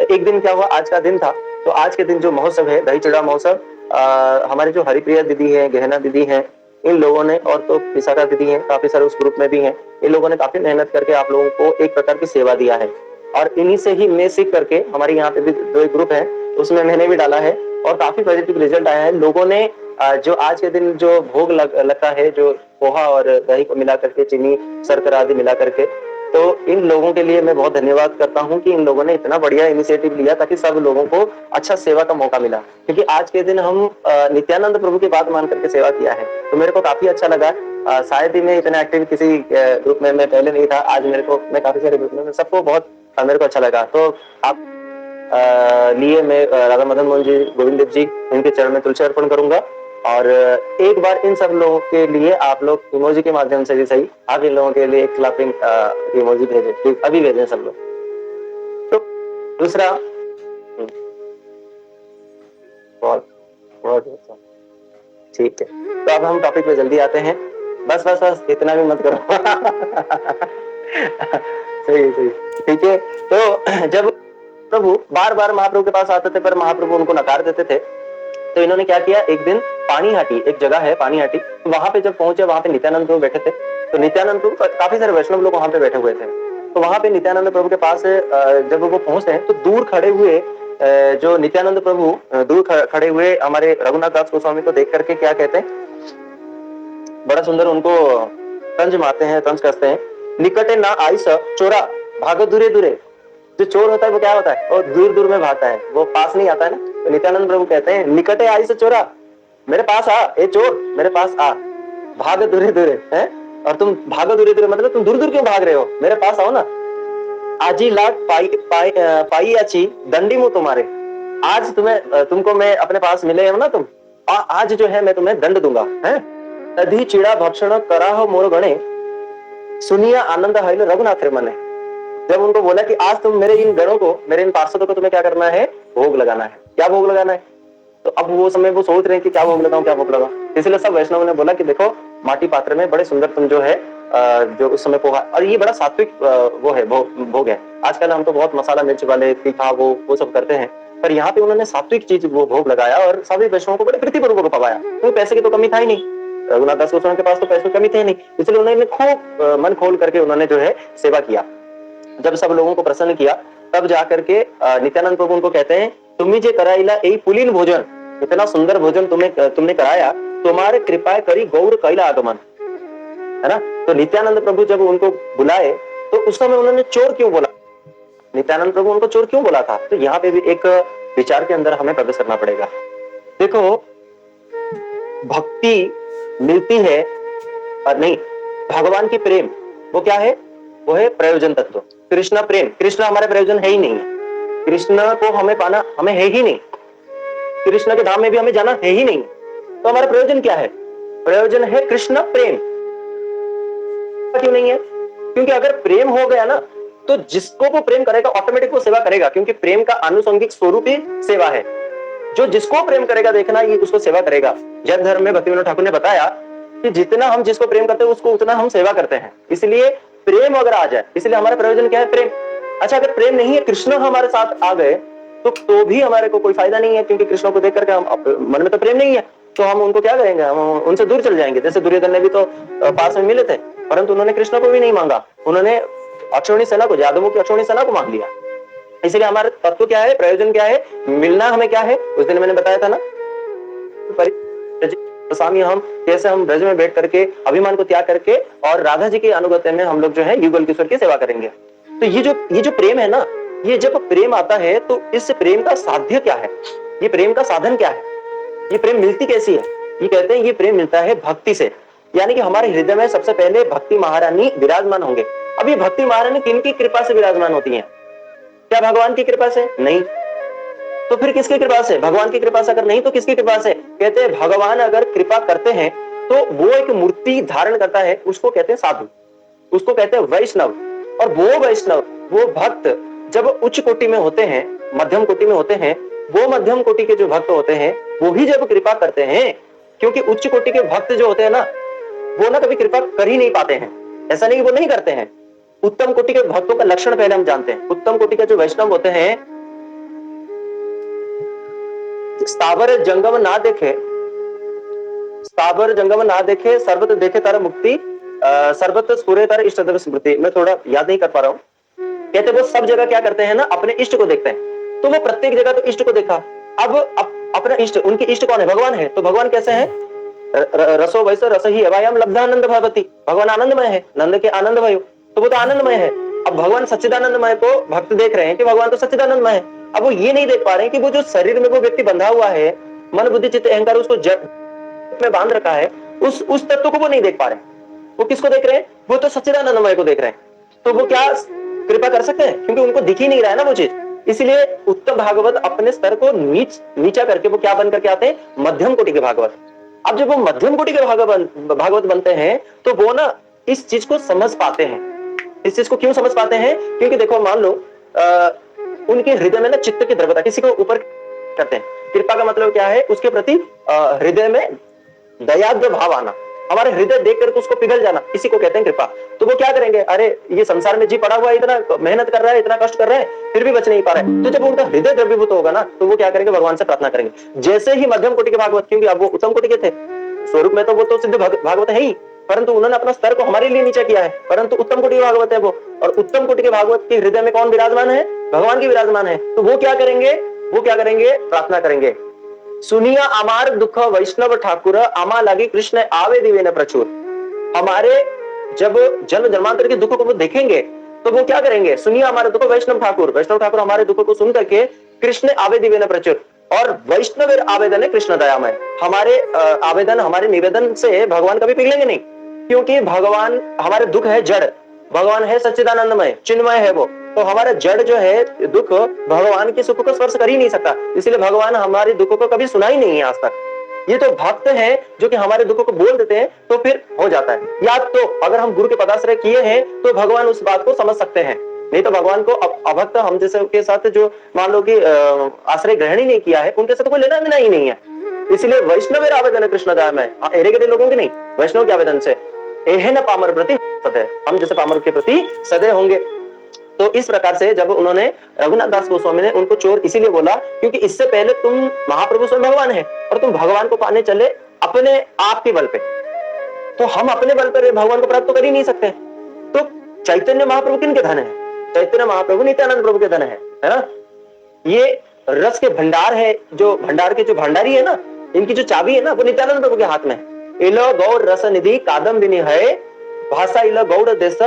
एक दिन क्या हुआ, आज का दिन था, तो आज के दिन जो महोत्सव है, दही चूड़ा महोत्सव, हमारे जो हरिप्रिया दीदी है, गहना दीदी है, इन लोगों ने, और तो विशाखा दीदी है, काफी सारे उस ग्रुप में भी हैं, इन लोगों ने काफी मेहनत करके आप लोगों को एक प्रकार की सेवा दिया है। और इन्हीं से ही मैं सीख करके, हमारे यहाँ पे भी दो ग्रुप है, उसमें मैंने भी डाला है और काफी पॉजिटिव रिजल्ट आया है। लोगों ने जो आज के दिन जो भोग लगता है, जो पोहा और दही को मिला करके, चीनी शर्करा आदि मिला करके, तो इन लोगों के लिए मैं बहुत धन्यवाद करता हूं कि इन लोगों ने इतना बढ़िया इनिशिएटिव लिया ताकि सब लोगों को अच्छा सेवा का मौका मिला। क्योंकि आज के दिन हम नित्यानंद प्रभु की बात मान करके सेवा किया है, तो मेरे को काफी अच्छा लगा। शायद ही मैं इतना एक्टिव किसी ग्रुप में मैं पहले नहीं था, आज मैं काफी सारे ग्रुप में, सबको बहुत मेरे को अच्छा लगा। तो आप लिए मैं राधा मदन मोहन जी, गोविंद देव जी, इनके चरण में तुलसी अर्पण करूंगा। और एक बार इन सब लोगों के लिए आप लोग इमोजी के माध्यम से भी सही, आप इन लोगों के लिए एक क्लैपिंग इमोजी भेजें, अभी भेजें सब लोग। तो दूसरा, बहुत बहुत अच्छा, ठीक है। तो अब हम टॉपिक पे जल्दी आते हैं। बस बस बस, इतना भी मत करो। सही सही, ठीक है। तो जब प्रभु बार बार महाप्रभु के पास आते थे पर महाप्रभु उनको नकार देते थे, तो इन्होंने क्या किया, एक दिन पानीहाटी, एक जगह है पानीहाटी, वहां पे जब पहुंचे, वहां पे नित्यानंद प्रभु बैठे थे। तो नित्यानंद प्रभु, काफी सारे वैष्णव लोग वहां पे बैठे हुए थे। तो वहां पे नित्यानंद प्रभु के पास जब वो पहुंचते हैं, तो दूर खड़े हुए जो नित्यानंद प्रभु दूर खड़े हुए हमारे रघुनाथ दास गोस्वामी को देख करके क्या कहते हैं, बड़ा सुंदर उनको तंज मारते हैं, तंज कसते हैं। निकटे ना आइस चोरा भागो दूरे दूरे। जो चोर होता है वो क्या होता है, वो दूर दूर में भागता है, वो पास नहीं आता है ना। तो नित्यानंद प्रभु कहते हैं, निकटे आइस चोरा, मेरे पास आ, ए चोर मेरे पास आ, भाग दूरे दूरे है। और तुम भागो दूरे दूरे मतलब तुम दूर दूर क्यों भाग रहे हो, मेरे पास आओ ना। आजी लाख पाई अच्छी दंडी मुंह तुम्हारे, आज तुमको मैं अपने पास मिले हो ना तुम, आज जो है मैं तुम्हें दंड दूंगा है। तभी चिड़ा भक्षण करा हो मोर गणे, सुनिया आनंद हईल रघुनाथ मने। जब उनको बोला कि आज तुम मेरे इन गणों को, मेरे इन पार्षदों को तुम्हें क्या करना है, भोग लगाना है। क्या भोग लगाना है, तो अब वो समय वो सोच रहे हैं कि क्या भोग लगाऊं, क्या भोग लगाऊं। इसलिए सब वैष्णव ने बोला कि देखो, माटी पात्र में बड़े सुंदर तुम जो है जो उस समय पोहा, और ये बड़ा सात्विक वो है भोग है। आजकल हम तो बहुत मसाला मिर्च वाले तीखा वो सब करते हैं, पर यहाँ पे उन्होंने सात्विक चीज वो भोग लगाया और सभी वैष्णवों को बड़े प्रीतिपूर्वक पकाया, क्योंकि पैसे की तो कमी था ही नहीं, रघुनाथ दास गोस्वामी के पास तो पैसे की कमी थे नहीं। इसलिए उन्होंने खूब मन खोल करके उन्होंने जो है सेवा किया। जब सब लोगों को प्रसन्न किया, तब जाकर के नित्यानंद प्रभु उनको कहते हैं, तुम्हें जे कराइला यही पुलीन भोजन, इतना सुंदर भोजन तुमने कराया, तुम्हारे कृपा करी गौर कैला आगमन, है ना। तो नित्यानंद प्रभु जब उनको बुलाए, तो उस समय उन्होंने चोर क्यों बोला, नित्यानंद प्रभु उनको चोर क्यों बोला था, तो यहाँ पे भी एक विचार के अंदर हमें प्रवेश करना पड़ेगा। देखो, भक्ति मिलती है और नहीं, भगवान की प्रेम वो क्या है, वो है प्रयोजन तत्व। कृष्ण प्रेम, कृष्ण हमारे प्रयोजन है ही नहीं है, कृष्ण को हमें पाना हमें है ही नहीं, कृष्ण के धाम में भी हमें जाना है ही नहीं। तो हमारा प्रयोजन क्या है, प्रयोजन है कृष्ण प्रेम। क्यों नहीं है, क्योंकि अगर प्रेम हो गया ना, तो जिसको वो प्रेम करेगा ऑटोमेटिक वो सेवा करेगा, क्योंकि प्रेम का आनुषंगिक स्वरूप ही सेवा है। जो जिसको प्रेम करेगा देखना, ये उसको सेवा करेगा। जैन धर्म में भक्तिविनोद ठाकुर ने बताया कि जितना हम जिसको प्रेम करते हैं उसको उतना हम सेवा करते हैं। इसलिए प्रेम अगर आ जाए, इसलिए हमारा प्रयोजन क्या है, प्रेम। अच्छा, अगर प्रेम नहीं है, कृष्ण हमारे साथ आ गए, तो भी हमारे को कोई फायदा नहीं है, क्योंकि कृष्ण को देख करके हम मन में तो प्रेम नहीं है, तो हम उनको क्या करेंगे, हम उनसे दूर चल जाएंगे। जैसे दुर्योधन ने भी तो पास में मिले थे, परंतु उन्होंने कृष्ण को भी नहीं मांगा, उन्होंने अक्षौणी सेना को, यादवों की अक्षौणी सेना को मांग लिया। इसलिए हमारा तत्व क्या है, प्रयोजन क्या है, मिलना हमें क्या है, उस दिन मैंने बताया था ना, स्वामी हम कैसे हम ब्रज में बैठ करके अभिमान को त्याग करके और राधा जी के अनुगत्य में हम लोग जो है युगल किशोर की सेवा करेंगे। तो ये जो प्रेम है ना, ये जब प्रेम आता है, तो इस प्रेम का साध्य क्या है, ये प्रेम का साधन क्या है, ये प्रेम मिलती कैसी है। ये कहते हैं ये प्रेम मिलता है भक्ति से, यानी कि हमारे हृदय में सबसे पहले भक्ति महारानी विराजमान होंगे। अब ये भक्ति महारानी किनकी कृपा से विराजमान होती है, क्या भगवान की कृपा से? नहीं। तो फिर किसकी कृपा से? भगवान की कृपा से, अगर नहीं तो किसकी कृपा से? कहते हैं भगवान अगर कृपा करते हैं तो वो एक मूर्ति धारण करता है, उसको कहते हैं साधु, उसको कहते हैं वैष्णव। और वो वैष्णव, वो भक्त जब उच्च कोटि में होते हैं, मध्यम कोटि में होते हैं, वो मध्यम कोटि के जो भक्त होते हैं वो भी जब कृपा करते हैं, क्योंकि उच्च कोटि के भक्त जो होते हैं ना, वो ना कभी कृपा कर ही नहीं पाते हैं। ऐसा नहीं कि वो नहीं करते हैं। उत्तम कोटि के भक्तों का लक्षण पहले हम जानते हैं। उत्तम कोटि के जो वैष्णव होते हैं, स्थावर जंगम ना देखे, स्थावर जंगम ना देखे, सर्वत देखे तारा मुक्ति, सर्वत स्फुरे तारा इष्ट देव स्मृति। मैं थोड़ा याद नहीं कर पा रहा हूँ। कहते वो सब जगह क्या करते हैं ना, अपने इष्ट को देखते हैं। तो वो प्रत्येक जगह तो इष्ट को देखा, अब अपना इष्ट, उनकी इष्ट कौन है? भगवान है। तो भगवान कैसे है? रसो वैसे रस ही अवायम लब्धानंद भवति, भगवान आनंदमय है, नंद के आनंद भयो, तो वो तो आनंदमय है। अब भगवान सच्चिदानंदमय को भक्त देख रहे हैं कि भगवान तो सच्चिदानंदमय है। अब वो ये नहीं देख पा रहे हैं कि वो जो शरीर में वो व्यक्ति बंधा हुआ है, मन बुद्धि चित्त अहंकार उसको जड़ में बांध रखा है, उस तत्व को वो नहीं देख पा रहे। वो किसको देख रहे हैं? वो तो सच्चिदानंदमय को देख रहे हैं। तो वो क्या कृपा कर सकते हैं? क्योंकि उनको दिख ही नहीं रहा है ना वो चीज। इसलिए उत्तम भागवत अपने स्तर को नीचा करके वो क्या बन करके आते हैं? मध्यम कोटि के भागवत। अब जब वो मध्यम कोटि के भागवत बनते हैं तो वो ना इस चीज को समझ पाते हैं। इस चीज को क्यों समझ पाते हैं? क्योंकि देखो, मान लो उनके हृदय में ना चित्त की द्रव्यता, किसी को ऊपर करते हैं। कृपा का मतलब क्या है? उसके प्रति हृदय में दयाद्र भाव आना, हमारे हृदय देख कर उसको पिघल जाना, इसी को कहते हैं कृपा। तो वो क्या करेंगे? अरे ये संसार में जी पड़ा हुआ है, इतना मेहनत कर रहा है, इतना कष्ट कर रहा है, फिर भी बच नहीं पा रहा है। तो जब उनका हृदय द्रवीभूत होगा ना, तो वो क्या करेंगे? भगवान से प्रार्थना करेंगे। जैसे ही मध्यम कोटि के भागवत, क्योंकि अब वो उत्तम कोटि के थे, स्वरूप में तो वो तो सिद्ध भागवत है ही, परंतु उन्होंने अपना स्तर को हमारे लिए नीचा किया है, परंतु उत्तम कोटि के भागवत है वो। और उत्तम कोटि के भागवत के हृदय में कौन विराजमान है? भगवान की विराजमान है। तो वो क्या करेंगे? वो क्या करेंगे? प्रार्थना करेंगे, सुनिया अमार दुख वैष्णव ठाकुर, आमा लागी कृष्ण आवे दिवे न प्रचुर। हमारे जब जन्म जन्मांतर के दुखों को वो देखेंगे तो वो क्या करेंगे? सुनिए हमारे दुख वैष्णव ठाकुर, वैष्णव ठाकुर हमारे दुखों को सुन करके कृष्ण आवे दिवे न प्रचुर। और वैष्णव आवेदन है कृष्ण दयामय। हमारे आवेदन, हमारे निवेदन से भगवान कभी पिघलेंगे नहीं, क्योंकि भगवान, हमारे दुख है जड़, भगवान है सच्चिदानंदमय, चिन्मय है वो। तो हमारा जड़ जो है दुख, भगवान के सुख को स्पर्श कर ही नहीं सकता, इसलिए भगवान हमारे दुखों को कभी सुना ही नहीं है आज तक। ये तो भक्त हैं जो कि हमारे दुखों को बोल देते हैं, तो फिर हो जाता है। या तो अगर हम गुरु के पदाश्रय किए हैं तो भगवान उस बात को समझ सकते हैं, नहीं तो भगवान को अभक्त हम जैसे के साथ जो मान लो कि आश्रय ग्रहण ही नहीं किया है, उनके साथ कोई लेना देना ही नहीं है। इसलिए वैष्णव आवेदन कृष्ण दया में, एरे गए लोगों के नहीं, वैष्णव के आवेदन से एहन पामर प्रति सदैव, हम जैसे पामर के प्रति सदैव होंगे। तो इस प्रकार से जब उन्होंने, रघुनाथ दास गोस्वामी ने उनको चोर इसीलिए बोला क्योंकि इससे पहले तुम महाप्रभु स्वयं भगवान है और तुम भगवान को पाने चले अपने आप के बल पे, तो हम अपने बल पर भगवान को प्राप्त तो कर ही नहीं सकते। तो चैतन्य महाप्रभु किनके धन है? चैतन्य महाप्रभु नित्यानंद प्रभु के धन है ना। ये रस के भंडार है, जो भंडार के जो भंडारी है ना, इनकी जो चाबी है ना, वो नित्यानंद प्रभु के हाथ में है। इलो गौर रस निधि कादम्बिनी है, भाषा इलो गौड़ देश,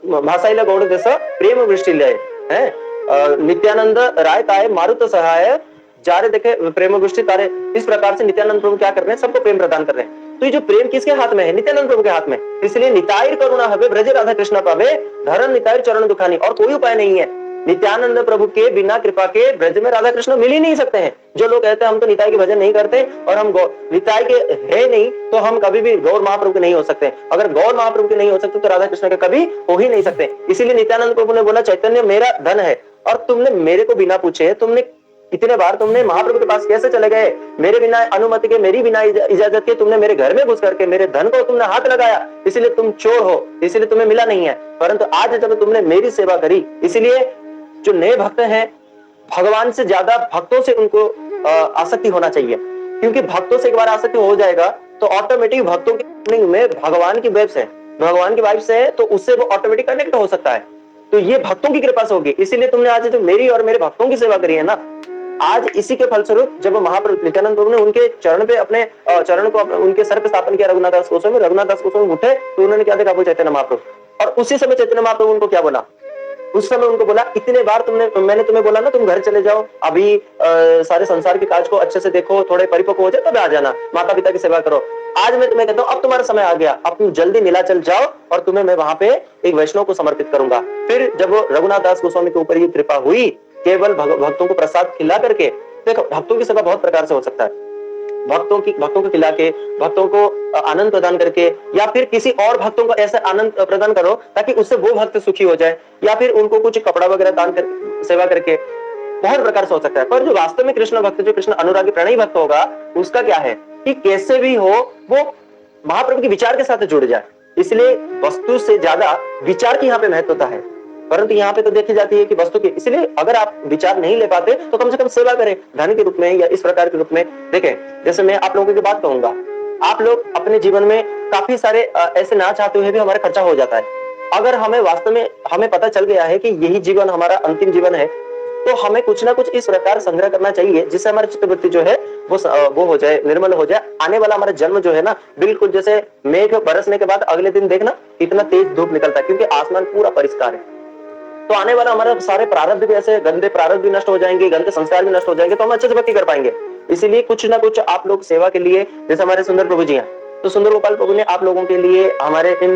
भाषा इलो गौड़ देश प्रेम वृष्टि लय है। नित्यानंद राय ताए मारुत सहाय, जारे देखे प्रेम वृष्टि तारे। इस प्रकार से नित्यानंद प्रभु क्या कर रहे हैं? सबको प्रेम प्रदान कर रहे हैं। तो ये जो प्रेम किसके हाथ में है? नित्यानंद प्रभु के हाथ में। इसलिए नितायर करुणा हवे ब्रज राधा कृष्ण पावे, धरन नितायर चरण दुखानी। और कोई उपाय नहीं है, नित्यानंद प्रभु के बिना कृपा के ब्रज में राधा कृष्ण मिल ही नहीं सकते हैं। जो लोग कहते हैं हम तो निताई के भजन नहीं करते और हम निताई के है नहीं, तो हम कभी भी गौर महाप्रभु के नहीं हो सकते। अगर गौर महाप्रभु के नहीं हो सकते तो राधा कृष्ण के कभी हो ही नहीं सकते। इसीलिए नित्यानंद प्रभु ने बोला चैतन्य मेरा धन है, और तुमने मेरे को बिना पूछे, तुमने इतने बार तुमने महाप्रभु के पास कैसे चले गए? मेरे बिना अनुमति के, मेरी बिना इजाजत के तुमने मेरे घर में घुस करके मेरे धन को तुमने हाथ लगाया, इसलिए तुम चोर हो, इसलिए तुम्हें मिला नहीं है। परंतु आज जब तुमने मेरी सेवा करी, इसलिए जो नए भक्त हैं, भगवान से ज्यादा भक्तों से उनको आसक्ति होना चाहिए, क्योंकि भक्तों से एक बार आसक्ति हो जाएगा तो ऑटोमेटिक भक्तों की में भगवान की वेब से, भगवान की वाइफ से है, तो उससे वो ऑटोमेटिक कनेक्ट हो सकता है। तो ये भक्तों की कृपा से होगी। इसीलिए तुमने आज जो मेरी और मेरे भक्तों की सेवा करी है ना, आज इसी के फलस्वरूप जब महाप्रभु नित्यानंद प्रभु ने उनके चरण पे अपने चरण को उनके सर पे स्थापन किया, रघुनाथ दास गोस्वामी, रघुनाथ दास गोस्वामी उठे तो उन्होंने क्या देखा? वो चैतन्य महाप्रभु। और उसी समय चैतन्य महाप्रभु उनको क्या बोला? उस समय उनको बोला इतने बार मैंने तुम्हें बोला ना तुम घर चले जाओ, अभी सारे संसार के काज को अच्छे से देखो, थोड़े परिपक्व हो जाए तब आ जाना, माता पिता की सेवा करो। आज मैं तुम्हें कहता हूँ अब तुम्हारा समय आ गया, अब तुम जल्दी नीलाचल जाओ और तुम्हें मैं वहां पे एक वैष्णव को समर्पित करूंगा। फिर जब वो रघुनाथ दास गोस्वामी के ऊपर ये कृपा हुई केवल भक्तों को प्रसाद खिला करके, देखो भक्तों की सेवा बहुत प्रकार से हो सकता है। भक्तों को खिला के, भक्तों को आनंद प्रदान करके, या फिर किसी और भक्तों को ऐसा आनंद प्रदान करो ताकि उससे वो भक्त सुखी हो जाए, या फिर उनको कुछ कपड़ा वगैरह दान कर सेवा करके, बहुत प्रकार से हो सकता है। पर जो वास्तव में कृष्ण भक्त, जो कृष्ण अनुरागी प्रणयी भक्त होगा, उसका क्या है कि कैसे भी हो वो महाप्रभु के विचार के साथ जुड़ जाए। इसलिए वस्तु से ज्यादा विचार की यहाँ पे महत्वता है, परंतु यहाँ पे तो देखी जाती है कि वस्तु की। इसलिए अगर आप विचार नहीं ले पाते तो कम से कम सेवा करें, धन के रूप में या इस प्रकार के रूप में। देखें, जैसे मैं आप लोगों की बात कहूंगा, आप लोग अपने जीवन में काफी सारे ऐसे ना चाहते हुए भी हमारा खर्चा हो जाता है। अगर हमें वास्तव में हमें पता चल गया है कि यही जीवन हमारा अंतिम जीवन है, तो हमें कुछ ना कुछ इस प्रकार संग्रह करना चाहिए जिससे हमारी चित्तवृत्ति जो है वो हो जाए, निर्मल हो जाए। आने वाला हमारा जन्म जो है ना, बिल्कुल जैसे मेघ बरसने के बाद अगले दिन देखना कितना तेज धूप निकलता है, क्योंकि आसमान पूरा परिष्कार है। तो आने वाला हमारा सारे प्रारब्ध भी, ऐसे गंदे प्रारब्ध भी नष्ट हो जाएंगे, गंदे संस्कार भी नष्ट हो जाएंगे, तो हम अच्छे से भक्ति कर पाएंगे। इसीलिए कुछ ना कुछ आप लोग सेवा के लिए, जैसे हमारे सुंदर प्रभु जी हैं, तो सुंदर गोपाल प्रभु ने आप लोगों के लिए, हमारे इन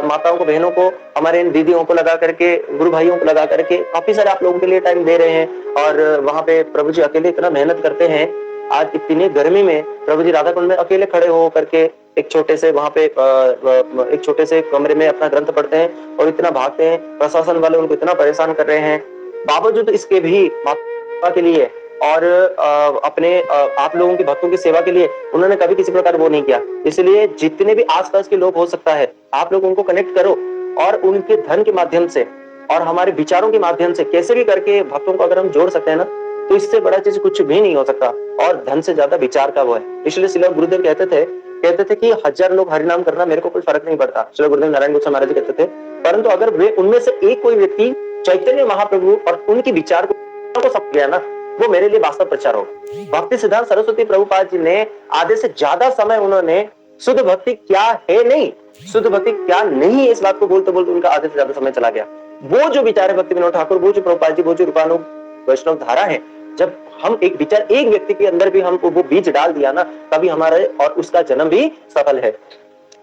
माताओं को, बहनों को, हमारे इन दीदियों को लगा करके, गुरु भाइयों को लगा करके काफी सारे आप लोगों के लिए टाइम दे रहे हैं। और वहां पे प्रभु जी अकेले इतना मेहनत करते हैं। आज इतनी गर्मी में प्रभु जी राधा कुंड में अकेले खड़े हो करके एक छोटे से वहां पे एक छोटे से कमरे में अपना ग्रंथ पढ़ते हैं और इतना भागते हैं। प्रशासन वाले उनको इतना परेशान कर रहे हैं, बावजूद इसके भी माता के लिए और अपने आप लोगों की, भक्तों की सेवा के लिए उन्होंने कभी किसी प्रकार वो नहीं किया। इसलिए जितने भी आसपास के लोग हो सकता है, आप लोग उनको कनेक्ट करो और उनके धन के माध्यम से और हमारे विचारों के माध्यम से कैसे भी करके भक्तों को अगर हम जोड़ सकते हैं ना, तो इससे बड़ा चीज कुछ भी नहीं हो सकता। और धन से ज्यादा विचार का वो है। इसलिए श्रील गुरुदेव कहते थे कि 1000 लोग हरिनाम करना मेरे को कोई फर्क नहीं पड़ता। श्रील गुरुदेव नारायण गोस्वामी महाराज कहते थे, परंतु अगर वे उनमें से एक कोई व्यक्ति चैतन्य महाप्रभु और उनकी विचार को समझ गया ना, वो मेरे लिए वास्तव प्रचार होगा। भक्ति सिद्धांत सरस्वती प्रभुपाद जी ने आधे से ज्यादा समय उन्होंने शुद्ध भक्ति क्या है नहीं, शुद्ध भक्ति क्या नहीं है, इस बात को बोलते बोलते उनका आधे से ज्यादा समय चला गया। वो जो विचार है भक्ति विनोद ठाकुर, वो जो प्रभुपाद जी, वो जो रूपानुग वैष्णव धारा है, जब हम एक विचार एक व्यक्ति के अंदर भी हमको वो बीज डाल दिया ना, तभी हमारे और उसका जन्म भी सफल है।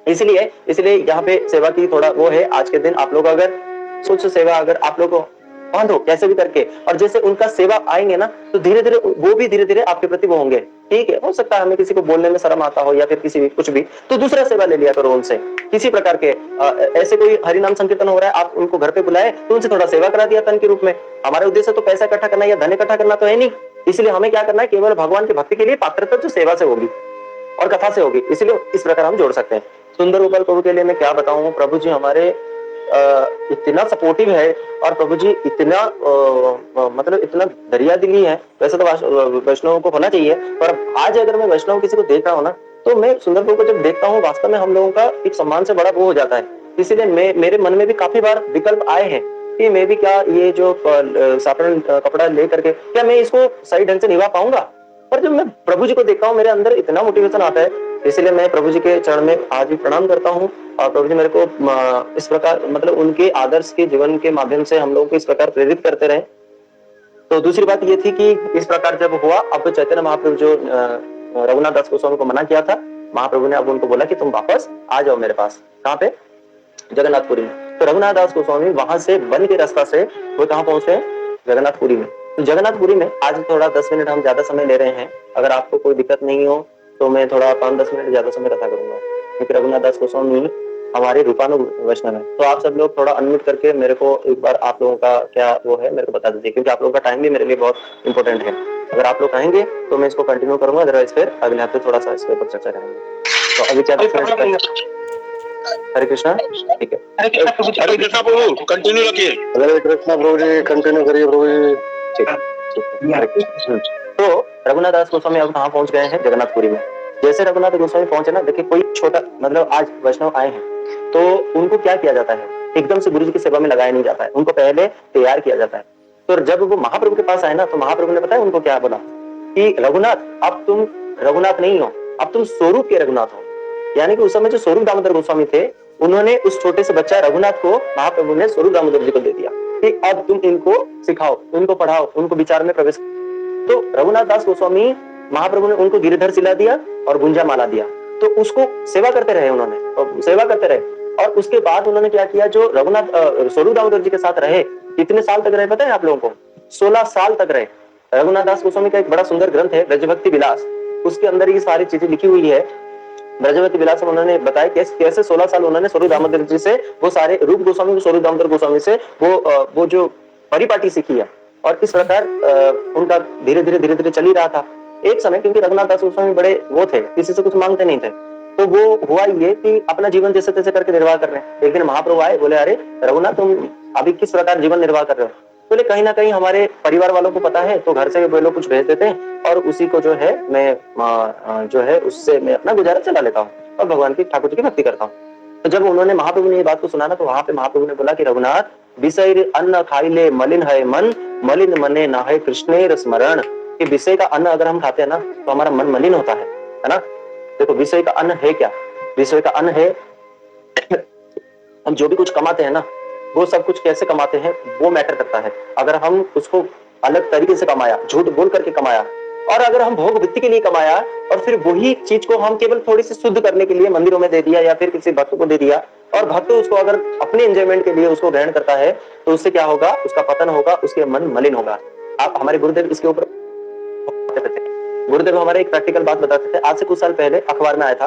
इसलिए यहाँ पे सेवा की थोड़ा वो है। आज के दिन आप लोग अगर कुछ सेवा अगर आप लोग बांधो कैसे भी करके, और जैसे उनका सेवा आएंगे ना, तो धीरे धीरे वो भी धीरे धीरे आपके प्रति वो होंगे। ठीक है, हो सकता है हमें किसी को बोलने में शर्म आता हो या फिर किसी भी कुछ भी, तो दूसरा सेवा ले लिया करो उनसे। किसी प्रकार के ऐसे कोई हरिनाम संकीर्तन हो रहा है, आप उनको घर पे बुलाए तो उनसे थोड़ा सेवा करा दिया तन के रूप में। हमारा उद्देश्य तो पैसा इकट्ठा करना या धन इकट्ठा करना तो है नहीं। इसलिए हमें क्या करना है, केवल भगवान की भक्ति के लिए पात्रता जो सेवा से होगी और कथा से होगी। इसलिए इस प्रकार हम जोड़ सकते हैं। सुंदर गोपाल प्रभु के लिए मैं क्या बताऊं, प्रभु जी हमारे इतना सपोर्टिव है और प्रभु जी इतना मतलब इतना दरिया दिली है। वैसे तो वैष्णवों को होना चाहिए, पर आज अगर मैं वैष्णव किसी को देख रहा हूँ ना, तो मैं सुंदर प्रभु को जब देखता हूँ, वास्तव में हम लोगों का एक सम्मान से बड़ा वो हो जाता है। इसीलिए मेरे मन में भी काफी बार विकल्प आए हैं कि मैं भी क्या ये जो साधारण कपड़ा ले करके क्या मैं इसको सही ढंग से निभा पाऊंगा। पर जब मैं प्रभु जी को देखता हूँ, मेरे अंदर इतना मोटिवेशन आता है। इसलिए मैं प्रभु जी के चरण में आज भी प्रणाम करता हूँ। और प्रभु जी मेरे को इस प्रकार मतलब उनके आदर्श के जीवन के माध्यम से हम लोगों को इस प्रकार प्रेरित करते रहे। तो दूसरी बात ये थी कि इस प्रकार जब हुआ, अब चैतन्य महाप्रभु जो रघुनाथ दास गोस्वामी को मना किया था, महाप्रभु ने अब उनको बोला कि तुम वापस आ जाओ मेरे पास। कहाँ पे? जगन्नाथपुरी में। तो रघुनाथ दास गोस्वामी वहां से वन के रास्ता से वो कहाँ पहुंचे? जगन्नाथपुरी में। तो जगन्नाथपुरी में आज थोड़ा 10 मिनट हम ज्यादा समय ले रहे हैं। अगर आपको कोई दिक्कत नहीं हो तो मैं थोड़ा 5-10 मिनट ज्यादा समय कथा करूंगा, क्योंकि रघुनाथ दास गोस्वामी हमारे रूपानुग वैष्णव है। तो आप सब लोग थोड़ा अनम्यूट करके मेरे को एक बार आप लोगों का क्या वो है मेरे को बता दीजिए, क्योंकि आप लोगों का टाइम भी मेरे लिए बहुत इंपॉर्टेंट है। अगर आप लोग कहेंगे तो मैं इसको कंटिन्यू करूंगा, अदरवाइज फिर अगले हफ्ते थोड़ा सा इसके ऊपर चर्चा करेंगे। तो अभी क्या हरे कृष्णा, ठीक है। हरे कृष्णा प्रभु कंटिन्यू रखिए। हरे कृष्णा प्रभु जी कंटिन्यू करिए प्रभु जी। ठीक है। तो रघुनाथ दास गोस्वामी अब कहाँ पहुंच गए हैं? जगन्नाथपुरी में। जैसे रघुनाथ गोस्वामी पहुंचे ना, देखिए कोई छोटा मतलब आज वैष्णव आए हैं तो उनको क्या किया जाता है, एकदम से गुरु जी की सेवा में लगाया नहीं जाता है, उनको पहले तैयार किया जाता है। तो जब वो महाप्रभु के पास आए ना, तो महाप्रभु ने बताया उनको क्या बोला कि रघुनाथ अब तुम रघुनाथ नहीं हो, अब तुम स्वरूप के रघुनाथ हो। यानी कि उस समय जो स्वरूप दामोदर गोस्वामी थे, उन्होंने उस छोटे से बच्चा रघुनाथ को महाप्रभु ने स्वरूप दामोदर जी को दे दिया कि अब तुम इनको सिखाओ, इनको पढ़ाओ, उनको विचार में प्रवेश। तो रघुनाथ दास गोस्वामी महाप्रभु ने उनको गिरिधर सिला दिया और गुंजा माला दिया। तो उसको सेवा करते रहे उन्होंने, और सेवा करते रहे। और उसके बाद उन्होंने क्या किया, जो रघुनाथ स्वरूप दामोदर जी के साथ रहे, कितने साल तक रहे पता है आप लोगों को? 16 साल तक रहे। रघुनाथ दास गोस्वामी का एक बड़ा सुंदर ग्रंथ है ब्रजभक्ति विलास, उसके अंदर ये सारी चीजें लिखी हुई है। ब्रजभक्ति विलास में उन्होंने बताया कैसे 16 साल उन्होंने स्वरूप दामोदर जी से, वो सारे रूप गोस्वामी को स्वरूप दामोदर गोस्वामी से वो जो परिपाटी सीखी है, और किस प्रकार उनका धीरे धीरे चल ही रहा था। एक समय क्योंकि रघुनाथ दास गोस्वामी बड़े वो थे, किसी से कुछ मांगते नहीं थे, तो वो हुआ ये कि अपना जीवन जैसे तैसे करके निर्वाह कर रहे हैं। एक दिन महाप्रभु आए, बोले अरे रघुनाथ तुम अभी किस प्रकार जीवन निर्वाह कर रहे हो? बोले कहीं ना कहीं हमारे परिवार वालों को पता है, तो घर से वे लोग कुछ भेज देते हैं और उसी को जो है मैं जो है उससे मैं अपना गुजारा चला लेता हूँ और भगवान की ठाकुर जी की भक्ति करता हूँ। तो जब उन्होंने महाप्रभु ने ये बात को सुना ना, तो वहां पे महाप्रभु ने बोला कि रघुनाथ विषय अन्न खाइले मलिन है मन, मलिन मने ना है कृष्णेर स्मरण। कि विषय का अन्न अगर हम खाते हैं ना तो हमारा मन मलिन होता है ना। देखो विषय का अन्न है क्या? विषय का अन्न है हम जो भी कुछ कमाते हैं ना, वो सब कुछ कैसे कमाते हैं वो मैटर करता है। अगर हम उसको अलग तरीके से कमाया, झूठ बोल करके कमाया, और अगर हम भोग वृत्ति के लिए कमाया और फिर वही चीज को हम केवल थोड़ी सी शुद्ध करने के लिए मंदिरों में दे दिया या फिर किसी भक्त को दे दिया, और भक्त उसको अगर अपने एंजॉयमेंट के लिए उसको ग्रहण करता है, तो उससे क्या होगा? उसका पतन होगा, उसके मन मलिन होगा। आप हमारे गुरुदेव इसके ऊपर गुरुदेव हमारे एक प्रैक्टिकल बात बताते थे। आज से कुछ साल पहले अखबार में आया था,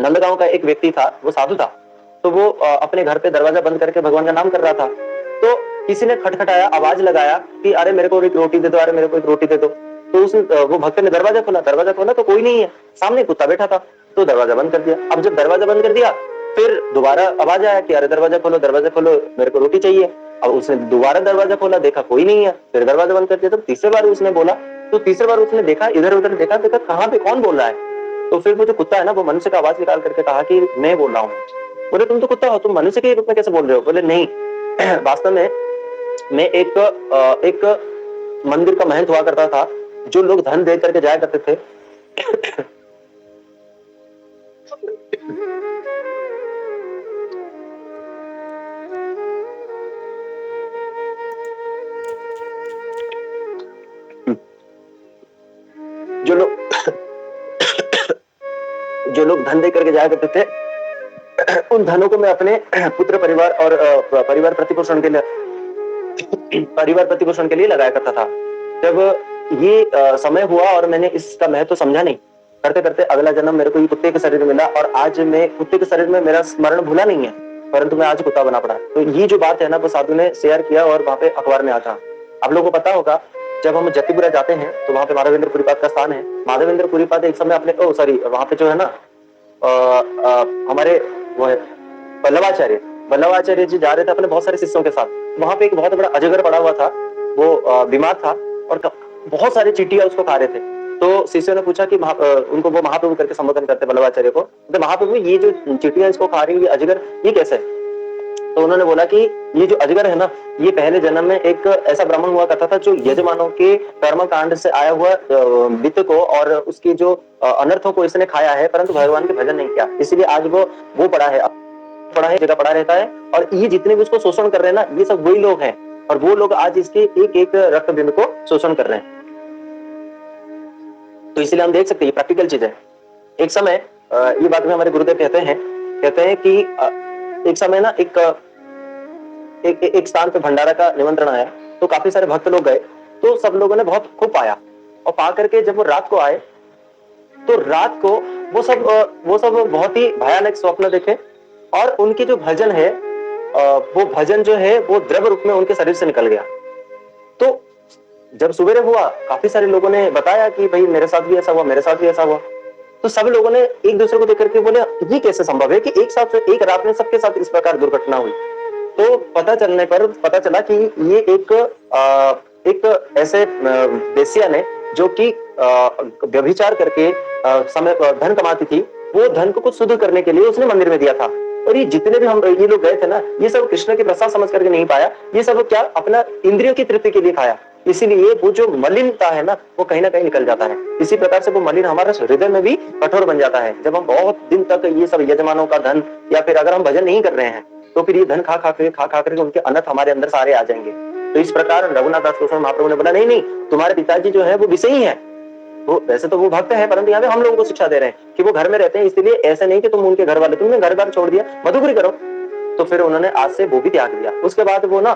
नंदगांव का एक व्यक्ति था, वो साधु था, तो वो अपने घर पे दरवाजा बंद करके भगवान का नाम कर रहा था। तो किसी ने खटखटाया, आवाज लगाया कि अरे मेरे को एक रोटी दे दो, अरे मेरे को एक रोटी दे दो। तो उस वो भक्त ने दरवाजा खोला तो कोई नहीं है, सामने कुत्ता बैठा था, तो दरवाजा बंद कर दिया। अब जब दरवाजा बंद कर दिया, फिर दोबारा आवाज आया कि अरे दरवाजा खोलो, मेरे को रोटी चाहिए। अब उसने दोबारा दरवाजा खोला, देखा कोई नहीं है, फिर दरवाजा बंद कर दिया। तो तीसरे बार उसने बोला, तो तीसरे बार उसने देखा, इधर उधर देखा कहाँ पे कौन बोल रहा है। तो फिर वो जो कुत्ता है ना, वो मनुष्य का आवाज निकाल करके कहा कि मैं बोल रहा हूँ। बोले तुम तो कुत्ता हो, तुम मनुष्य के रूप में कैसे बोल रहे हो? बोले नहीं, वास्तव में मैं एक मंदिर का महंत हुआ करता था, जो लोग धन दे करके जाया करते थे। जो लोग धन दे करके जाया करते थे, उन धनों को मैं अपने पुत्र परिवार और परिवार प्रतिपोषण के लिए लगाया करता था। जब ये समय हुआ और मैंने इसका महत्व समझा नहीं, करते करते अगला जन्म मेरे को ये कुत्ते के शरीर में मिला, और आज मैं कुत्ते के शरीर में मेरा स्मरण भूला नहीं है, परंतु मैं आज कुत्ता बना पड़ा। तो ये जो बात है ना, वो साधु ने शेयर किया और वहां पे अखबार में आता। आप लोगों को पता होगा, जब हम जतिपुरा जाते हैं तो वहां पे माधवेंद्र पुरीपाद का स्थान है। माधवेंद्र पुरीपाद एक समय अपने वहां पे जो है ना हमारे वो है वल्लभाचार्य जी जा रहे थे अपने बहुत सारे शिष्यों के साथ। वहां पे एक बहुत बड़ा अजगर पड़ा हुआ था, वो बीमार था और बहुत सारे चींटियां उसको खा रहे थे। तो शिष्यों ने पूछा कि उनको वो महाप्रभु करके संबोधन करते वल्लभाचार्य को, तो महाप्रभु ये जो चींटियां इसको खा रही है, ये अजगर ये कैसे है? तो उन्होंने बोला कि ये जो अजगर है ना, ये पहले जन्म में एक ऐसा ब्राह्मण हुआ करता था जो यजमानों के कर्म कांड से आया हुआ वित्त को और उसकी जो अनर्थों को इसने खाया है, परंतु भगवान के भजन नहीं किया, इसलिए आज वो पड़ा है जगह पड़ा रहता है। और ये जितने भी उसको शोषण कर रहे हैं ना, ये सब वही लोग हैं, और वो लोग आज इसके एक एक रक्त बिंदु को शोषण कर रहे हैं। तो इसलिए हम देख सकते हैं, ये प्रैक्टिकल चीज है। एक समय ये बात में हमारे गुरुदेव कहते हैं कि एक समय ना एक स्थान पे भंडारा का निमंत्रण आया, तो काफी सारे भक्त लोग गए, तो सब लोगों ने बहुत खूब पाया, और पा करके जब वो रात को आए, तो रात को वो सब बहुत ही भयानक स्वप्न देखे, और उनके जो भजन है वो भजन जो है वो द्रव्य रूप में उनके शरीर से निकल गया। तो जब सुबेरे हुआ, काफी सारे लोगों ने बताया कि भाई मेरे साथ भी ऐसा हुआ, मेरे साथ भी ऐसा हुआ। तो सब लोगों ने एक दूसरे को देख करके बोले ये कैसे संभव है कि एक साथ एक रात में सबके साथ इस प्रकार दुर्घटना हुई। तो पता चलने पर पता चला कि ये एक ऐसे वेश्या ने, जो कि व्यभिचार करके समय धन कमाती थी, वो धन को कुछ शुद्ध करने के लिए उसने मंदिर में दिया था। और ये जितने भी ये लोग गए थे ना, ये सब कृष्ण के प्रसाद समझ करके नहीं पाया, ये सब क्या अपना इंद्रियों की तृप्ति के लिए खाया। इसीलिए वो जो मलिनता है ना, वो कहीं ना कहीं निकल जाता है। इसी प्रकार से वो मलिन हमारे हृदय में भी कठोर बन जाता है। जब हम बहुत दिन तक ये सब यजमानों का धन, या फिर अगर हम भजन नहीं कर रहे हैं, तो फिर ये धन खा खा करके उनके अनर्थ हमारे अंदर सारे आ जाएंगे। तो इस प्रकार रघुनाथ दास गोस्वामी महाप्रभु ने बोला नहीं, तुम्हारे पिताजी जो है वो विषयी है, वो वैसे तो वो भक्त है, परंतु यहाँ पे हम लोगों को शिक्षा दे रहे हैं कि वो घर में रहते हैं, इसलिए ऐसे नहीं कि तुम उनके घर वाले, तुमने घर बार छोड़ दिया, मधुकरी करो। तो फिर उन्होंने आज से वो भी त्याग दिया। उसके बाद वो ना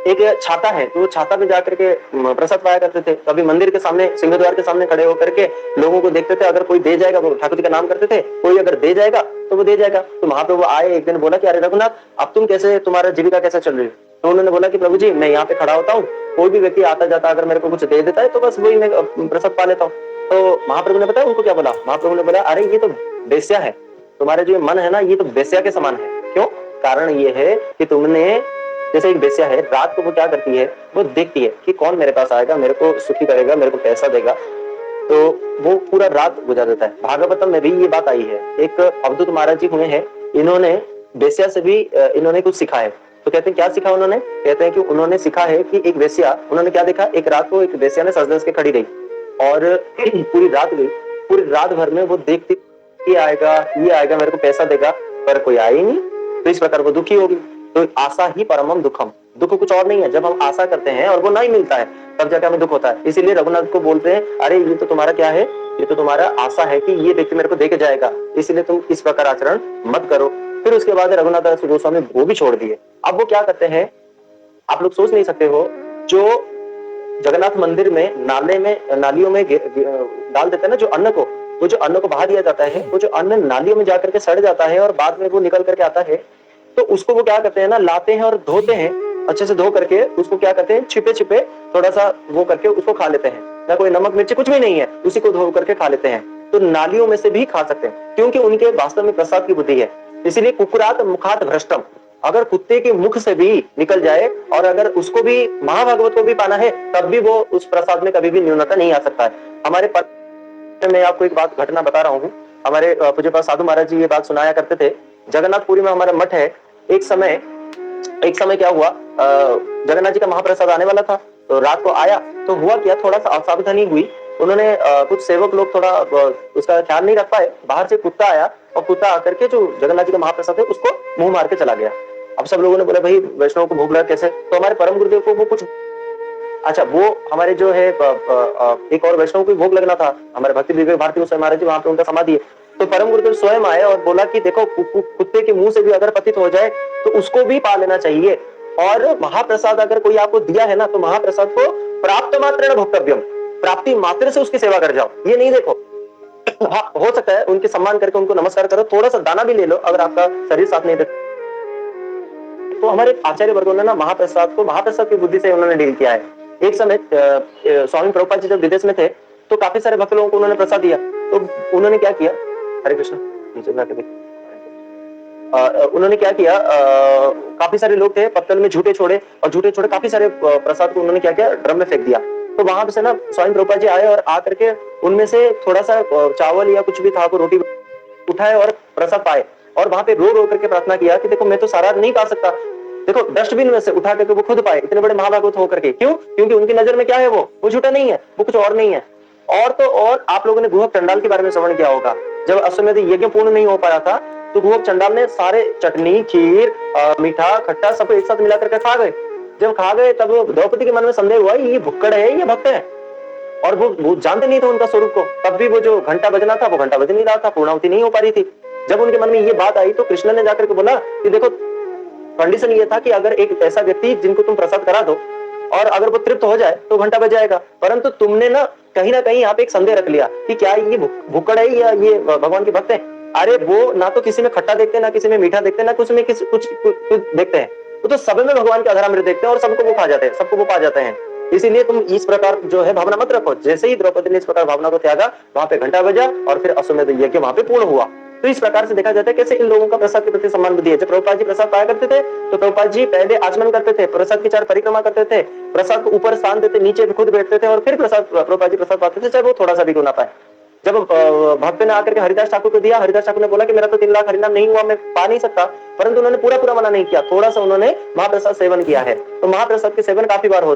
एक छाता है तो छाता पे जाकर के प्रसाद पाया करते थे। कभी मंदिर के सामने सिंहद्वार के सामने खड़े होकर के लोगों को देखते थे, अगर कोई दे जाएगा, वो ठाकुर जी का नाम करते थे, कोई अगर दे जाएगा तो वो दे जाएगा। तो वहां पे वो आए, एक दिन बोला कि अरे रघुनाथ, अब तुम कैसे, तुम्हारा जीविका कैसे चल रही है? तो उन्होंने बोला कि प्रभु जी मैं यहाँ पे खड़ा होता हूँ, कोई भी व्यक्ति आता जाता अगर मेरे को कुछ दे देता है तो बस वही मैं प्रसाद पा लेता हूँ। तो महाप्रभु ने बताया उनको क्या बोला, महाप्रभु ने बोला अरे ये तो वेश्या है, तुम्हारे जो मन है ना ये तो वेश्या के समान है। क्यों? कारण ये है कि तुमने, जैसे एक वेश्या है, रात को वो क्या करती है, वो देखती है कि कौन मेरे पास आएगा, मेरे को सुखी करेगा, मेरे को पैसा देगा, तो वो पूरा रात गुजार देता है। भागवतम में भी ये बात आई है। एक अवधूत महाराज जी हुए हैं, इन्होंने वेश्या से भी इन्होंने कुछ सीखा है। तो कहते हैं क्या सीखा उन्होंने? कहते हैं कि उन्होंने सीखा है कि एक वेश्या, उन्होंने क्या देखा, एक रात को एक वेश्या ने सज-धज के खड़ी रही और पूरी रात गई, पूरी रात भर में वो देखती ये आएगा मेरे को पैसा देगा, पर कोई आया ही नहीं। तो इस प्रकार वो दुखी होगी। तो आशा ही परमम दुखम, दुख कुछ और नहीं है। जब हम आशा करते हैं और वो नहीं मिलता है तब जाकर हमें दुख होता है। इसीलिए रघुनाथ को बोलते हैं अरे ये तो तुम्हारा क्या है, ये तो तुम्हारा आशा है कि ये व्यक्ति मेरे को देके जाएगा, इसलिए तुम इस प्रकार आचरण मत करो। फिर उसके बाद रघुनाथ दास गोस्वामी वो भी छोड़ दिए। अब वो क्या करते हैं, आप लोग सोच नहीं सकते हो, जो जगन्नाथ मंदिर में नाले में नालियों में डाल देते हैं ना जो अन्न को, वो जो अन्न को बहा दिया जाता है, वो जो अन्न नालियों में जाकर के सड़ जाता है और बाद में वो निकल करके आता है, तो उसको वो क्या करते हैं ना, लाते हैं और धोते हैं, अच्छे से धो करके उसको क्या करते हैं, छिपे छिपे थोड़ा सा वो करके उसको खा लेते हैं। ना कोई नमक मिर्ची कुछ भी नहीं है, उसी को धो करके खा लेते हैं। तो नालियों में से भी खा सकते हैं, क्योंकि उनके वास्तव में प्रसाद की बुद्धि है। इसीलिए कुकुरात मुखात भ्रष्टम, अगर कुत्ते के मुख से भी निकल जाए और अगर उसको भी महाभागवत को भी पाना है, तब भी वो उस प्रसाद में कभी भी न्यूनता नहीं आ सकता है। हमारे मैं आपको एक बात घटना बता रहा हूँ। हमारे पूज्यपाद साधु महाराज जी ये बात सुनाया करते थे। जगन्नाथपुरी में हमारा मठ है। एक समय क्या हुआ, जगन्नाथ जी का महाप्रसाद आने वाला था, तो रात को आया तो हुआ क्या, थोड़ा सा असावधानी हुई। उन्होंने कुछ सेवक लोग थोड़ा उसका ख्याल नहीं रख पाए, बाहर से कुत्ता आया और कुत्ता आकर के जो जगन्नाथ जी का महाप्रसाद है उसको मुंह मार के चला गया। अब सब लोगों ने बोला भाई वैष्णव को भोग लगा कैसे? तो हमारे परम गुरुदेव को वो कुछ, अच्छा वो हमारे जो है एक और वैष्णव को भोग लगना था, हमारे भक्ति विवेक भारती महाराज जी, वहां पे उनका समाधि है। तो परम गुरुदेव स्वयं आए और बोला कि देखो कुत्ते के मुंह से भी अगर पतित हो जाए तो उसको भी पा लेना चाहिए, और महाप्रसाद अगर कोई आपको दिया है ना तो महाप्रसाद को प्राप्त मात्रेण भोक्तव्यम, प्राप्ति मात्र से उसकी सेवा कर जाओ। ये नहीं देखो, हाँ हो सकता है उनके सम्मान करके उनको नमस्कार करो, थोड़ा सा दाना भी ले लो अगर आपका शरीर साथ नहीं देता। तो हमारे आचार्य वर्गों ने ना महाप्रसाद को महाप्रसाद की बुद्धि से उन्होंने डील किया है। एक समय स्वामी प्रभुपाद जी जब विदेश में थे तो काफी सारे भक्त लोगों को उन्होंने प्रसाद दिया। तो उन्होंने क्या किया, हरे कृष्ण, नीचे जाके देखिए, उन्होंने क्या किया, काफी सारे लोग थे, पत्तल में झूठे छोड़े काफी सारे प्रसाद को उन्होंने क्या किया, ड्रम में फेंक दिया। तो वहां पे से ना स्वामी प्रभुपाद जी आए और आकर के उनमें से थोड़ा सा चावल या कुछ भी था, वो रोटी उठाए और प्रसाद पाए, और वहां पे रो रो करके प्रार्थना किया कि देखो मैं तो सारा नहीं पा सकता, देखो डस्टबिन में से उठा करके वो खुद पाए, इतने बड़े महाभागवत होकर के। क्यों? क्योंकि उनकी नजर में क्या है, वो झूठा नहीं है, वो कुछ और नहीं है। और तो और आप लोगों ने गुहक चंडाल के बारे में श्रवण किया होगा। जब अश्वमेध यज्ञ पूर्ण नहीं हो पाया था तो गुहक चंडाल ने सारे चटनी, खीर, मीठा, खट्टा सब एक साथ मिलाकर के खा गए। जब खा गए तब द्रौपदी के मन में संदेह हुआ ये भुक्कड़ है, ये भक्त है, और वो जानते नहीं थे उनका स्वरूप को। तब भी वो जो घंटा बजना था वो घंटा बज नहीं रहा था, पूर्णाहुति नहीं हो पा रही थी। जब उनके मन में ये बात आई तो कृष्ण ने जाकर के बोला कि देखो कंडीशन ये था कि अगर एक ऐसा व्यक्ति जिनको तुम प्रसाद करा दो और अगर वो तृप्त हो जाए तो घंटा बज जाएगा, परंतु तुमने ना कहीं यहाँ पे एक संदेह रख लिया कि क्या ये भुक्कड़ है या ये भगवान के भक्त है। अरे वो ना तो किसी में खट्टा देखते हैं, ना किसी में मीठा देखते हैं, ना कुछ में कुछ देखते हैं, वो तो सब में भगवान के अधरामृत देखते हैं और सबको वो खा जाते हैं, सबको वो पा जाते हैं। इसीलिए तुम इस प्रकार जो है भावना मत रखो। जैसे ही द्रौपदी ने इस प्रकार भावना को त्यागा, वहां पे घंटा बजा और फिर अश्वमेध यज्ञ वहां पे पूर्ण हुआ। तो इस प्रकार से देखा जाता है कैसे इन लोगों का प्रसाद के प्रति सम्मान बुद्धि है। जब प्रभुपाद जी प्रसाद पाया करते थे तो प्रभुपाद जी पहले आचमन करते थे, प्रसाद की 4 परिक्रमा करते थे, प्रसाद को ऊपर स्थान देते, नीचे भी खुद बैठते थे और फिर प्रभुपाद जी प्रसाद पाते थे, चाहे वो थोड़ा सा भी क्यों ना पाए। जब भक्त ने आकर के हरिदास ठाकुर को दिया, हरिदास ठाकुर ने बोला कि मेरा तो 3 लाख हरिनाम नहीं हुआ, मैं पा नहीं सकता, परंतु उन्होंने पूरा मना नहीं किया, थोड़ा सा उन्होंने महाप्रसाद सेवन किया है। तो महाप्रसाद के सेवन काफी बार हो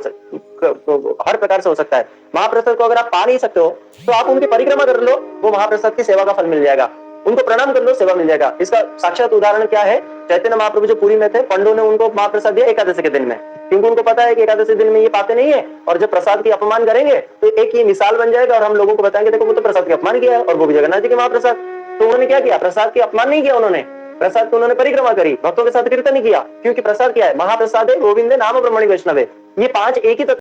हर प्रकार से हो सकता है। महाप्रसाद को अगर आप पा नहीं सकते हो तो आप उनकी परिक्रमा कर लो, वो महाप्रसाद की सेवा का फल मिल जाएगा, उनको प्रणाम कर लो, सेवा मिल जाएगा। इसका साक्षात उदाहरण क्या है, चैतन्य महाप्रभु जो पुरी में थे, पंडों ने उनको महाप्रसाद दिया एकादशी के दिन में, क्योंकि उनको पता है कि एकादशी दिन में ये पाते नहीं है, और जब प्रसाद की अपमान करेंगे तो एक ये मिसाल बन जाएगा और हम लोगों को बताएंगे देखो वो तो प्रसाद की अपमान किया है और वो भी जगन्नाथ जी के महाप्रसाद। तो उन्होंने क्या किया, प्रसाद की अपमान नहीं किया, उन्होंने प्रसाद की उन्होंने परिक्रमा करी, भक्तों के साथ कीर्तन किया, क्योंकि प्रसाद क्या है? महाप्रसाद है, गोविंद है, नाम ब्रह्मणि वैष्णव है। ये 5 एक ही तत्व